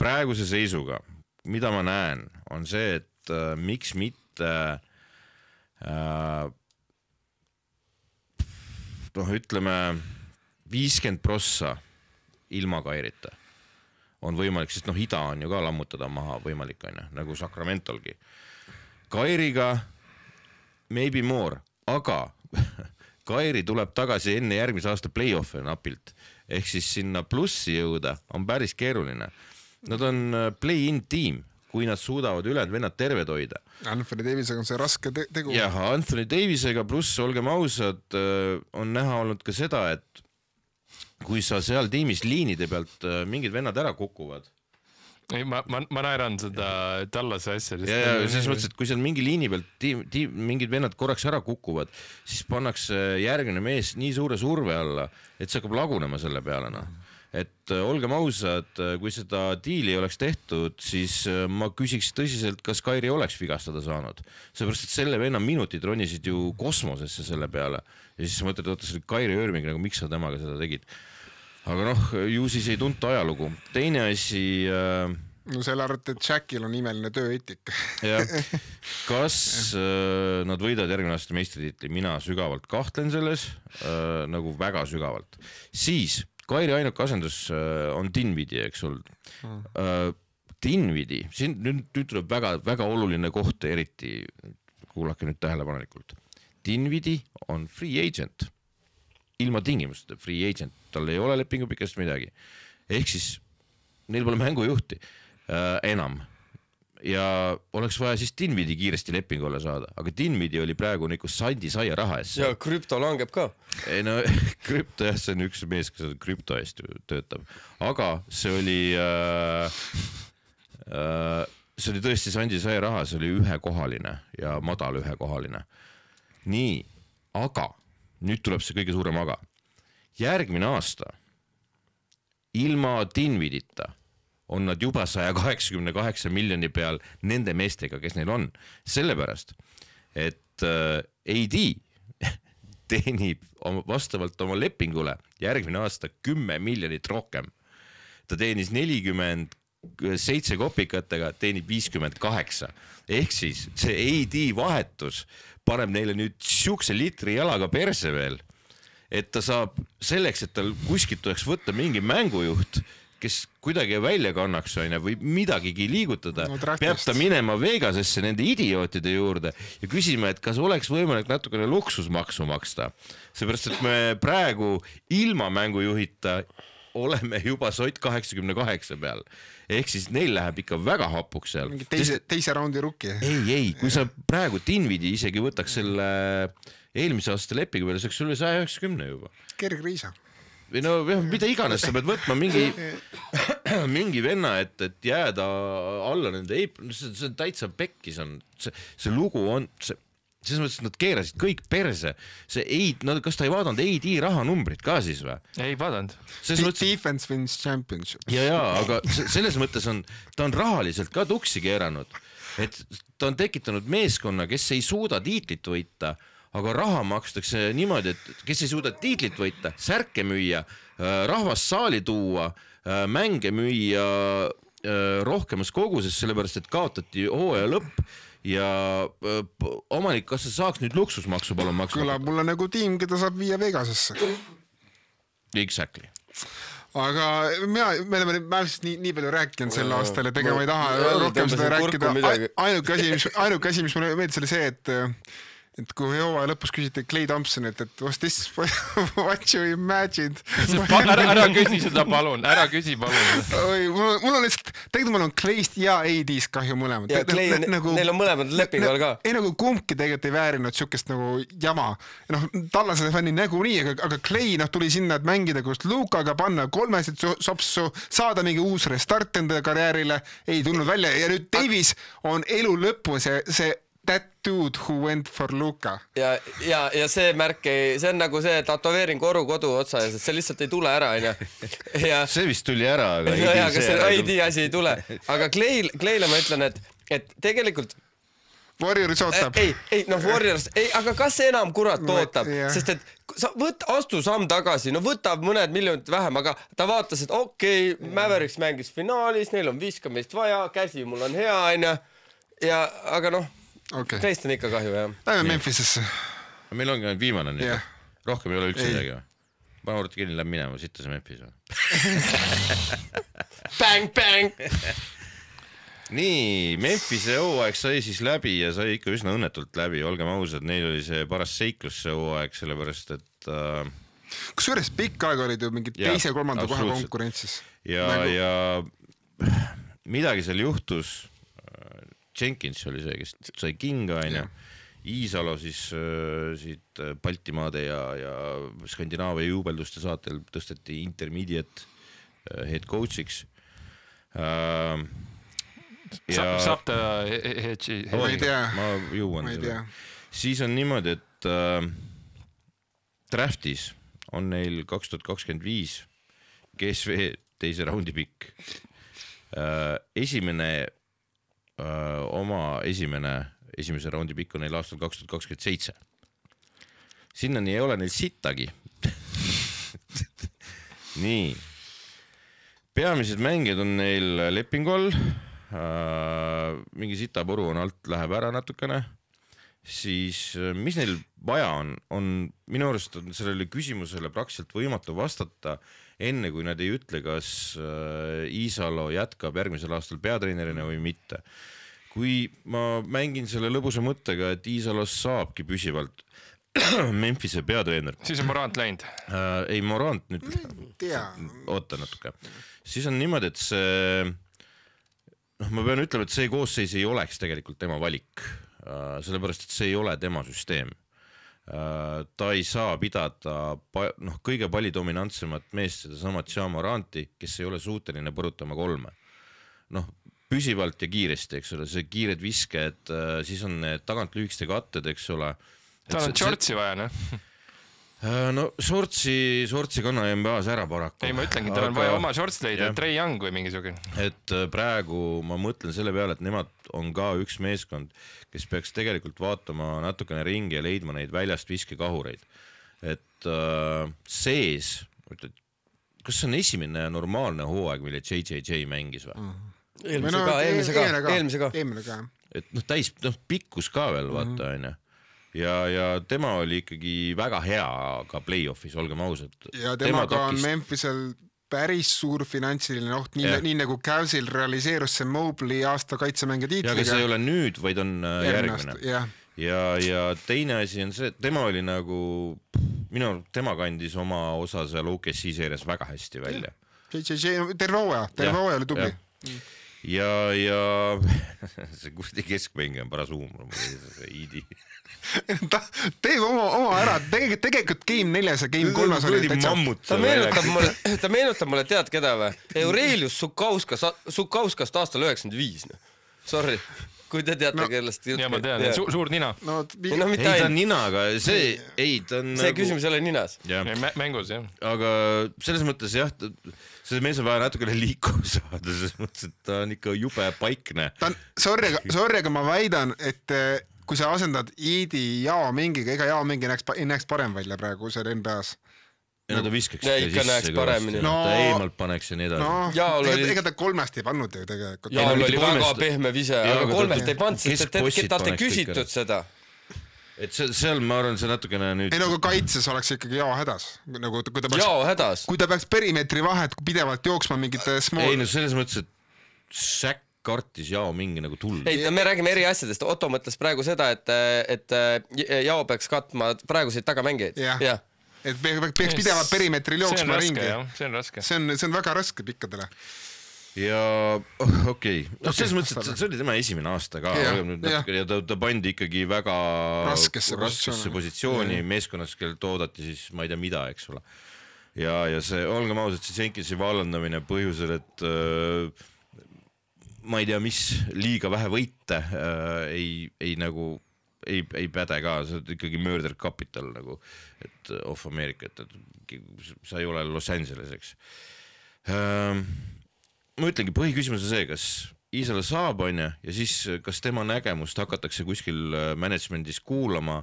Praeguse seisuga, mida ma näen, on see, et miks mitte ütleme 50% ilma Kairita on võimalik, sest ida on ju ka lammutada maha võimalik, nagu Sacramentolgi. Kairiga maybe more, aga Kairi tuleb tagasi enne järgmise aasta play-off'e napilt, ehk siis sinna plussi jõuda on päris keeruline. Nad on play-in tiim, kui nad suudavad ülejäänud vennad terved hoida. Anthony Davisega on see raske tegu. Jah, Anthony Davisega pluss, olgem ausad, on näha olnud ka seda, et kui sa seal tiimis liinide pealt mingid vennad ära kukuvad. Ei, ma naeran seda Tallase asja. Ja selles mõttes, et kui seal mingi liini pealt mingid vennad korraks ära kukuvad, siis pannakse järgmine mees nii suure surve alla, et see hakkab lagunema selle peale. et olgem ausad, kui seda diili oleks tehtud, siis ma küsiks tõsiselt, kas Kairi oleks vigastada saanud. Seepärast, et selle venna minutid ronisid ju kosmosesse selle peale. Ja siis mõtled, oota, see oli Kairi Irving, nagu miks sa temaga seda tegid. Aga noh, ju siis ei tunta ajalugu. Teine asi... No selle arvate, et Shaqil on imeline tööeetik. Kas nad võidavad järgmine aasta meistritiitli? Mina sügavalt kahtlen selles, nagu väga sügavalt. Siis Kairi ainuke asendus on Dinvidi, eks olnud. Dinvidi, siin nüüd tuleb väga, väga oluline koht, eriti kuulake nüüd tähelepanelikult. Dinvidi on free agent. Ilma tingimust free agent. Tal ei ole lepingu pikast midagi. Ehk siis neil pole mängujuhti enam. Ja oleks vaja siis Dinvidi kiiresti lepingule saada. Aga Dinvidi oli praegu nagu sandi saia raha eest. Ja krüpto langeb ka. Ei no, krüpto jah, see on üks mees, kes krüpto eest töötab. Aga see oli tõesti sandi saia raha, see oli ühekohaline ja madal ühekohaline. Nii, aga nüüd tuleb see kõige suurem aga. Järgmine aasta ilma Dinvidita on nad juba 188 miljoni peal nende meestega, kes neil on. Sellepärast, et AD teenib vastavalt oma lepingule järgmine aasta 10 miljonit rohkem. Ta teenis 47 kopikatega, teenib 58. Ehk siis see AD vahetus paneb neile nüüd siukse litri jalaga perse veel, et ta saab selleks, et tal kuskilt tuleks võtta mingi mängujuht, kes kuidagi välja kannaks või midagigi liigutada, peab ta minema Vegasesse nende idiootide juurde ja küsima, et kas oleks võimalik natukene luksusmaksu maksta. Seepärast, et me praegu ilma mängujuhita oleme juba sott 88 peal. Ehk siis neil läheb ikka väga hapuks seal. Teise raundi rukki. Ei, kui sa praegu Dinvidi isegi võtaks selle eelmise aasta lepingu peale, see üle 190 juba. Kerg Riisa. Või no mida iganes, sa pead võtma mingi venna, et jääda alla nende see on täitsa pekkis on. See lugu on, selles mõttes, et nad keerasid kõik perse. Kas ta ei vaadanud AD rahanumbrit ka siis või? Ei vaadanud. Defense wins championship. Ja, aga selles mõttes ta on rahaliselt ka tuksi keeranud. Et ta on tekitanud meeskonna, kes ei suuda tiitlit võita, aga raha makstakse niimoodi, et kes ei suuda tiitlit võita, särke müüa, rahvast saali tuua, mänge müüa rohkemas koguses, sellepärast, et kaotati hooaja lõpp ja omanik, kas sa saaks nüüd luksusmaksu palun maksma? Kõlab mulle nagu tiim, keda saab viia Vegasesse. Exactly. Aga me oleme nii palju rääkinud sel aastal ja tegema ei taha rohkem seda rääkida. Ainuke asi, mis mulle meeldis, oli see, et kui hooaja lõpus küsiti Clay Thompson, et was this what you imagined? Ära küsi seda palun, ära küsi palun. Mul on lihtsalt, tegelikult mul on Clayst ja AD'st kahju mõlemad. Ja Clay, neil on mõlemad lepingu all ka. Ei nagu kumbki tegelikult ei väärinud siukest nagu jama. Tallasele fänni nägu nii, aga Clay tuli sinna, et mängida koos Lukaga, panna 3 sopsu, saada mingi uus restart enda karjäärile, ei tulnud välja ja nüüd Davis on elu lõpu see that dude who went for Luka. Ja see märk see on nagu see tatoveering kodu otsa ja see lihtsalt ei tule ära, onju. See vist tuli ära, aga see AD asi ei tule. Aga Clayle ma ütlen, et tegelikult Warriors ootab. Warriors, aga kas enam kurat ootab? Sest et astu samm tagasi, võtab mõned miljonid vähem, aga ta vaatas, et okei, Mavericks mängis finaalis, neil on viskamist vaja, käsi mul on hea, onju. Ja aga Kleist on ikka kahju, jah. Lähme Memphisesse. Meil ongi viimane nüüd. Rohkem ei ole üldse midagi. Ma arvan, et kinni läheb minema, sitta see Memphis. Bang! Nii, Memphise hooaeg sai siis läbi ja sai ikka üsna õnnetult läbi. Olgem ausad, neil oli see paras seiklus see hooaeg, sellepärast, et... Kusjuures pikk aeg olid ju mingi teise, kolmanda kohe konkurentsis. Ja midagi seal juhtus... Jenkins oli see, kes sai kinga, Iisalo siis siit Baltimaade ja Skandinaavia juubelduste saatel tõsteti intermediate head coachiks. Saab ta ma ei tea. Ma jõuan selle. Siis on niimoodi, et draftis on neil 2025 GSV teise raundi pikk. Esimese raundi pikk on neil aastal 2027. Sinnani ei ole neil sittagi. Nii. Peamised mängijad on neil lepingul. Mingi sitaporu on alt, läheb ära natukene. Siis mis neil vaja on minu arust on sellele küsimusele praktiliselt võimatu vastata enne, kui nad ei ütle, kas Iisalo jätkab järgmisel aastal peatreenerina või mitte. Kui ma mängin selle lõbusa mõttega, et Iisalos saabki püsivalt Memphise peatreener. Siis on Morant läinud. Ei, Morant nüüd. Oota natuke. Siis on niimoodi, et see, ma pean ütlema, et see koosseis ei oleks tegelikult tema valik. Sellepärast, et see ei ole tema süsteem. Ta ei saa pidada kõige pallidominantsemat meest seda sama Ja Moranti, kes ei ole suuteline põrutama 3. Püsivalt ja kiiresti, eks ole, see kiired visked, siis on need tagant lühikeste katted, eks ole. Tal on shortsi vaja, ne? No shortsi kanna NBA-s ära paraku. Ei, ma ütlengi, tal on vaja oma shorts leida, Trey Young või mingisugune. Et praegu ma mõtlen selle peale, et nemad on ka üks meeskond, kes peaks tegelikult vaatama natukene ringi ja leidma neid väljast viskekahureid. Et sees, kas see on esimene normaalne hooaeg, mille JJJ mängis või? Eelmise ka. Et täis pikkus ka veel, vaata, aine. Ja tema oli ikkagi väga hea ka play-offis, olgem ausad. Ja temaga on Memphisel päris suur finantsiline oht, nii nagu Cavsil realiseerus see Mobley aasta kaitsemängija tiitliga. Ja aga see ei ole nüüd, vaid on järgmine. Ja teine asi on see, et tema oli nagu, tema kandis oma osa seal OKC seerias väga hästi välja. Terve hooaja oli tubli. Ja see kuradi keskmängija on paras huumor, see Iidi. Teeb oma ära, tegelikult Game 4 ja Game 3 oli ta meenutab mulle tead keda või? Eurelius Sukauskas aastal 95. Sorry, kui te teate kellest jutt. Ja ma tean, suur nina. Ei, ta on nina, aga see küsimus ei ole ninas. Mängus, jah. Aga selles mõttes jah, see mees on vaja natukene liikuv saada, selles mõttes, et ta on ikka jube paikne. Sorry, aga ma väidan, et kui sa asendad Iidi Jao mingiga, ega Jao mingi näeks parem välja praegu seal NBA-s. Ja ta viskaks ikka näeks paremini. Ta eemalt paneks ja nii edasi. Ega ta 3 ei pannud ju tegelikult. Jaal oli väga pehme vise, aga 3 ei pannud, sest talt ei küsitud seda. Et seal ma arvan, see natukene nüüd... Ei, aga kaitses oleks ikkagi Jao hädas. Jao hädas? Kui ta peaks perimeetri vahet pidevalt jooksma mingite small... Ei, no selles mõttes, et Shaq kartis Jao mingi nagu tuld. Ei, me räägime eri asjadest. Otto mõtles praegu seda, et Jao peaks katma praeguseid tagamängijaid. Jah. Et peaks pidevalt perimeetril jooksma ringi. See on raske. See on väga raske pikkadele. Ja okei. Selles mõttes, et see oli tema esimene aasta ka. Ja ta pandi ikkagi väga raskesse positsiooni meeskonnas, kel toodati siis ma ei tea mida, eks ole. Ja see, olgem ausalt, see Jenkinsi vallandamine põhjusel, et ma ei tea, mis liiga vähe võite ei päde ka, see on ikkagi murder capital nagu, et of America, et sa ei ole Los Angeles, eks. Ma ütlengi, põhiküsimus on see, kas Iisala saab, ja siis kas tema nägemust hakatakse kuskil managementis kuulama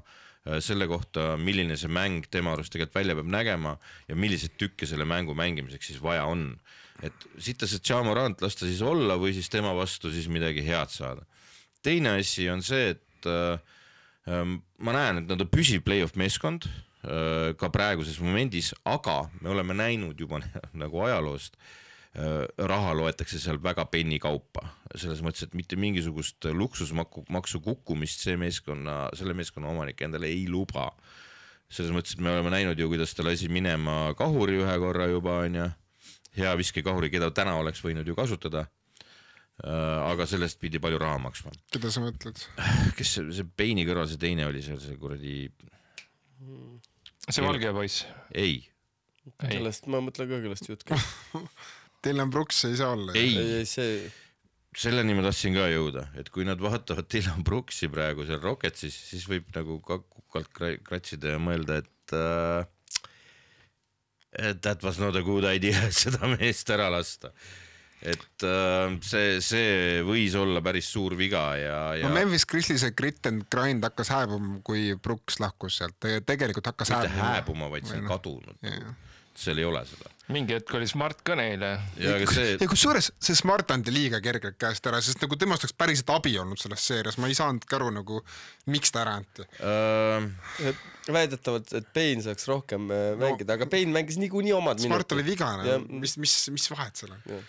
selle kohta, milline see mäng tema arust tegelikult välja peab nägema ja millised tükke selle mängu mängimiseks siis vaja on. Et sitta see Ja Morant lasta siis olla või siis tema vastu siis midagi head saada. Teine asi on see, et ma näen, et nad on püsiv play-off meeskond ka praeguses momendis, aga me oleme näinud juba nagu ajaloost, raha loetakse seal väga penni kaupa. Selles mõttes, et mitte mingisugust luksusmaksu kukkumist selle meeskonna omanik endale ei luba. Selles mõttes, et me oleme näinud ju, kuidas ta lasi minema kahuri ühe korra juba, hea viske kahuri, keda täna oleks võinud ju kasutada. Aga sellest pidi palju raha maksma. Keda sa mõtled? Kes see Peini kõrval, see teine oli seal, see kuradi... See valge poiss? Ei. Sellest ma mõtlen ka kellest jutt. Dylan Brooks ei saa olla. Ei, selleni ma tahtsin ka jõuda, et kui nad vaatavad Dylan Brooksi praegu seal Rocketsis, siis võib nagu ka kukalt kratsida ja mõelda, et That was not a good idea seda meest ära lasta. Et see võis olla päris suur viga ja... No Memphis Grizzlies grit and grind hakkas hääbuma, kui Brooks lahkus sealt. Tegelikult hakkas mitte hääbuma, vaid see on kadunud. Seal ei ole seda. Mingi hetk oli Smart ka neile. Ja kui suures see Smart andi liiga kergelt käest ära, sest nagu temast oleks päriselt abi olnud selles seerias. Ma ei saanud aru nagu, miks ta ära anti. Väidetavalt, et Payne saaks rohkem mängida, aga Payne mängis niikuinii omad minutid. Smart oli vigane, mis vahet seal on?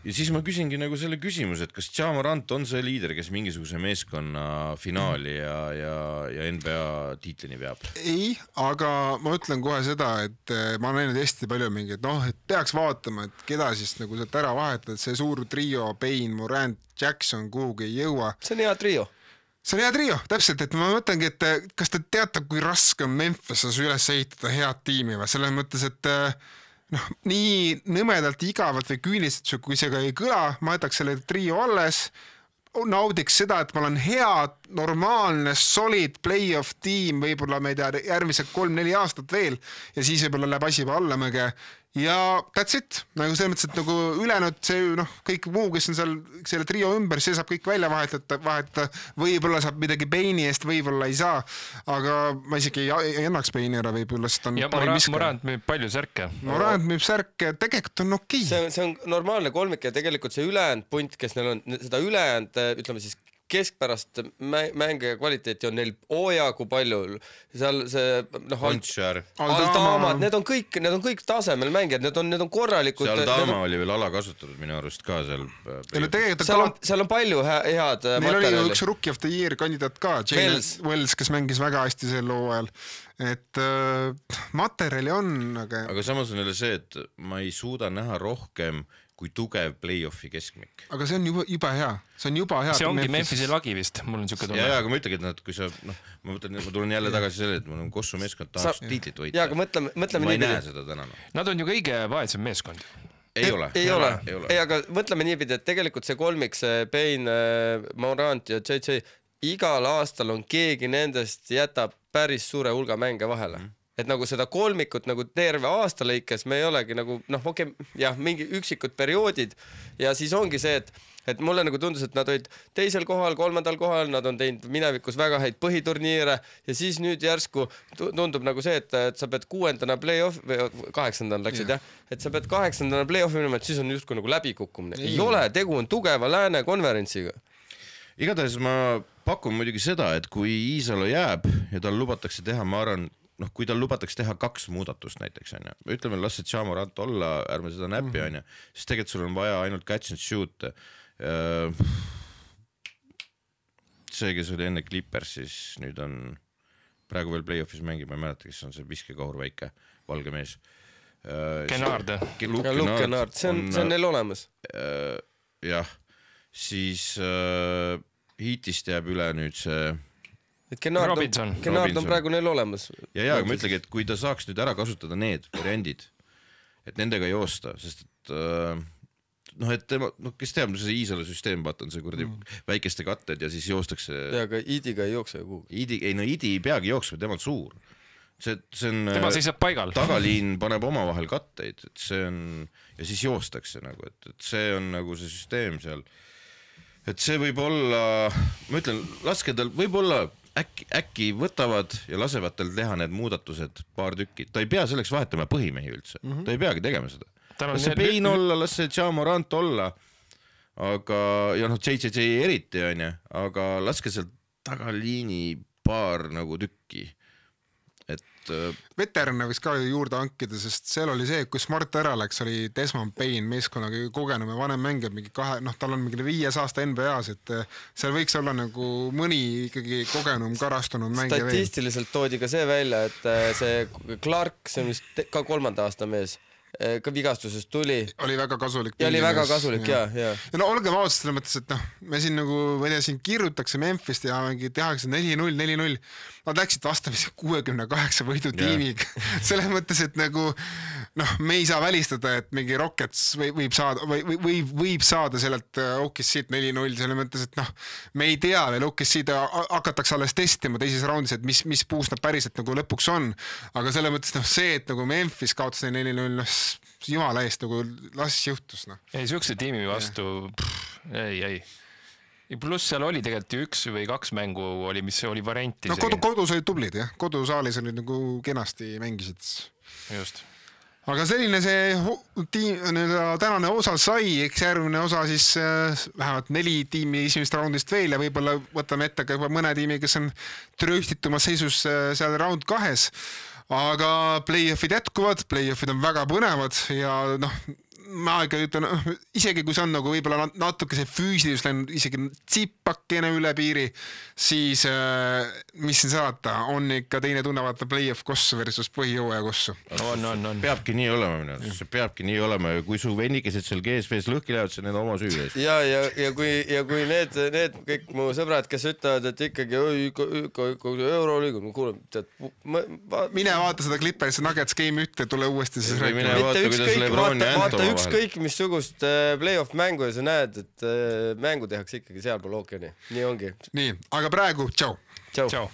Ja siis ma küsingi nagu selle küsimuse, et kas Ja Morant on see liider, kes mingisuguse meeskonna finaali ja NBA tiitlini veab? Ei, aga ma ütlen kohe seda, et ma olen näinud hästi palju mingi, et peaks vaatama, et keda siis nagu sealt ära vahetada, et see suur trio, Payne, Morant, Jackson kuhugi ei jõua. See on hea trio. See on hea trio, täpselt, et ma mõtlengi, et kas te teate, kui raske on Memphises üles ehitada head tiimi või selles mõttes, et nii nõmedalt, igavalt või küüniliselt, kui see ka ei kõla, ma jätaks selle trio alles, naudiks seda, et ma olen hea, normaalne, solid playoff tiim, võib-olla me ei tea järgmised 3-4 aastat veel ja siis võib-olla läheb asi juba allamäge ja that's it. Nagu selles mõttes, et nagu ülejäänud see kõik muu, kes on seal selle trio ümber, see saab kõik välja vahetada, võib-olla saab midagi Payne'i eest, võib-olla ei saa, aga ma isegi ei annaks Payne'i ära, võib-olla sest on parim miska. Morant müüb palju särke. Morant müüb särke, tegelikult on okei. See on normaalne kolmik ja tegelikult see ülejäänud punt, kes neil on seda ülejäänud, ütleme siis keskpärast mänge kvaliteeti on neil ojagu palju. Seal see Aldamad, need on kõik tasemel mängijad, need on korralikud. See Aldama oli veel alakasutatud minu arust ka seal. Seal on palju head materjali. Neil oli üks Rookie of the Year kandidaat ka, Wells, kes mängis väga hästi sel hooajal. Et materjali on, aga samas on jälle see, et ma ei suuda näha rohkem kui tugev play-offi keskmik. Aga see on juba hea. See on juba hea. See ongi Memphisi lagi vist, mul on niisugune tunne. Ja, aga ma ütlegi, et kui sa, ma tulen jälle tagasi selle, et mul on Kossu meeskond tahaks tiitlit võita. Ja, aga mõtleme ma ei näe seda täna. Nad on ju kõige vaesem meeskond. Ei ole. Ei, aga mõtleme niipidi, et tegelikult see kolmik, see Payne, Morant ja JJ, igal aastal on keegi nendest jätab päris suure hulga mänge vahele. Et nagu seda kolmikut nagu terve aasta lõikes me ei olegi nagu, mingi üksikud perioodid ja siis ongi see, et mulle nagu tundus, et nad olid teisel kohal, 3. kohal, nad on teinud minevikus väga häid põhiturniire ja siis nüüd järsku tundub nagu see, et sa pead 6. play-off või 8. läksid, et sa pead 8. play-off minema, et siis on justkui nagu läbikukkumine. Ei ole, tegu on tugeva lääne konverentsiga. Igatahes ma pakun muidugi seda, et kui Iisalo jääb ja tal lubatakse teha, ma arvan, kui tal lubatakse teha 2 muudatust näiteks, ütleme, las see Ja Morant olla, ärme seda näppi, siis tegelikult sul on vaja ainult catch and shoot. See, kes oli enne Clippers, siis nüüd on praegu veel play-offis mängib, ma ei mäleta, kes on see viskekaur väike valge mees. Kennard. Luke Kennard, see on neil olemas. Jah, siis Heatist jääb üle nüüd see Kennard on praegu neil olemas. Ja, aga ma ütlegi, et kui ta saaks nüüd ära kasutada need variandid, et nendega joosta, sest et tema, kes teab, see Iisale süsteem, vaatan see kuradi väikeste katted ja siis joostakse. Ja, aga Idiga ei jookse kuhu. Idi ei peagi jooksma, tema on suur. Tema seisab paigal. Tagaliin paneb oma vahel katteid, et see on, ja siis joostakse nagu, et see on nagu see süsteem seal. Et see võib olla, ma ütlen, laske tal, võib olla äkki võtavad ja lasevad tal teha need muudatused paar tükki. Ta ei pea selleks vahetama põhimehi üldse. Ta ei peagi tegema seda. Las see Payne olla, las see Ja Morant olla, aga, ja JJ eriti on, aga laske seal tagaliini paar nagu tükki. Veterane võiks ka juurde hankida, sest seal oli see, kui Smart ära läks, oli Desmond Payne meeskonnaga kogenum ja vanem mängib mingi tal on mingi 5 aasta NBA-s, et seal võiks olla nagu mõni ikkagi kogenum, karastunud mängija veel. Statistiliselt toodi ka see välja, et see Clark, see on vist ka 3. aasta mees, ka vigastusest tuli. Oli väga kasulik. Ja oli väga kasulik, ja. Ja olgem ausalt selle mõttes, et me siin nagu, ma ei tea, siin kirjutakse Memphist ja tehakse 4-0. Nad läksid vastamisi 68 võidu tiimiga. Selles mõttes, et nagu noh, me ei saa välistada, et mingi Rockets võib saada sellelt OKC-t 4-0 selle mõttes, et noh, me ei tea veel, OKC-d hakatakse alles testima teises raundis, et mis puus nad päriselt nagu lõpuks on, aga selle mõttes noh, see, et nagu Memphis kaotas 4-0, noh, jumala eest nagu las juhtus, noh. Ei, sihukese tiimi vastu, ei. Pluss seal oli tegelikult 1 või 2 mängu oli, mis oli varianti. No kodus olid tublid, jah. Kodusaalis olid nagu kenasti mängisid. Just. Aga selline see tänane osa sai, eks järgmine osa siis vähemalt 4 tiimi esimest raundist veel ja võib-olla võtame ette ka juba mõne tiimi, kes on trööstitumas seisus seal round 2. Aga play-offid jätkuvad, play-offid on väga põnevad ja noh, ma ikka ütlen, isegi kui see on nagu võib-olla natuke see füüsiliselt läinud isegi tsippakene üle piiri, siis mis siin saata, on ikka teine tunnevata play-off kossu versus põhijõuaja kossu. On. Peabki nii olema minu arust, see peabki nii olema ja kui su vennikesed seal GSV-s lõhki lähevad, see on oma süü eest. Ja kui need kõik mu sõbrad, kes ütlevad, et ikkagi Euroliigu, kuule, tead, mine vaata seda Clippers Nuggets game 1, tule uuesti siis rääkima. Ükskõik missugust play-off mängu ja sa näed, et mängu tehakse ikkagi sealpool ookeani. Nii ongi. Nii, aga praegu, tšau! Tšau!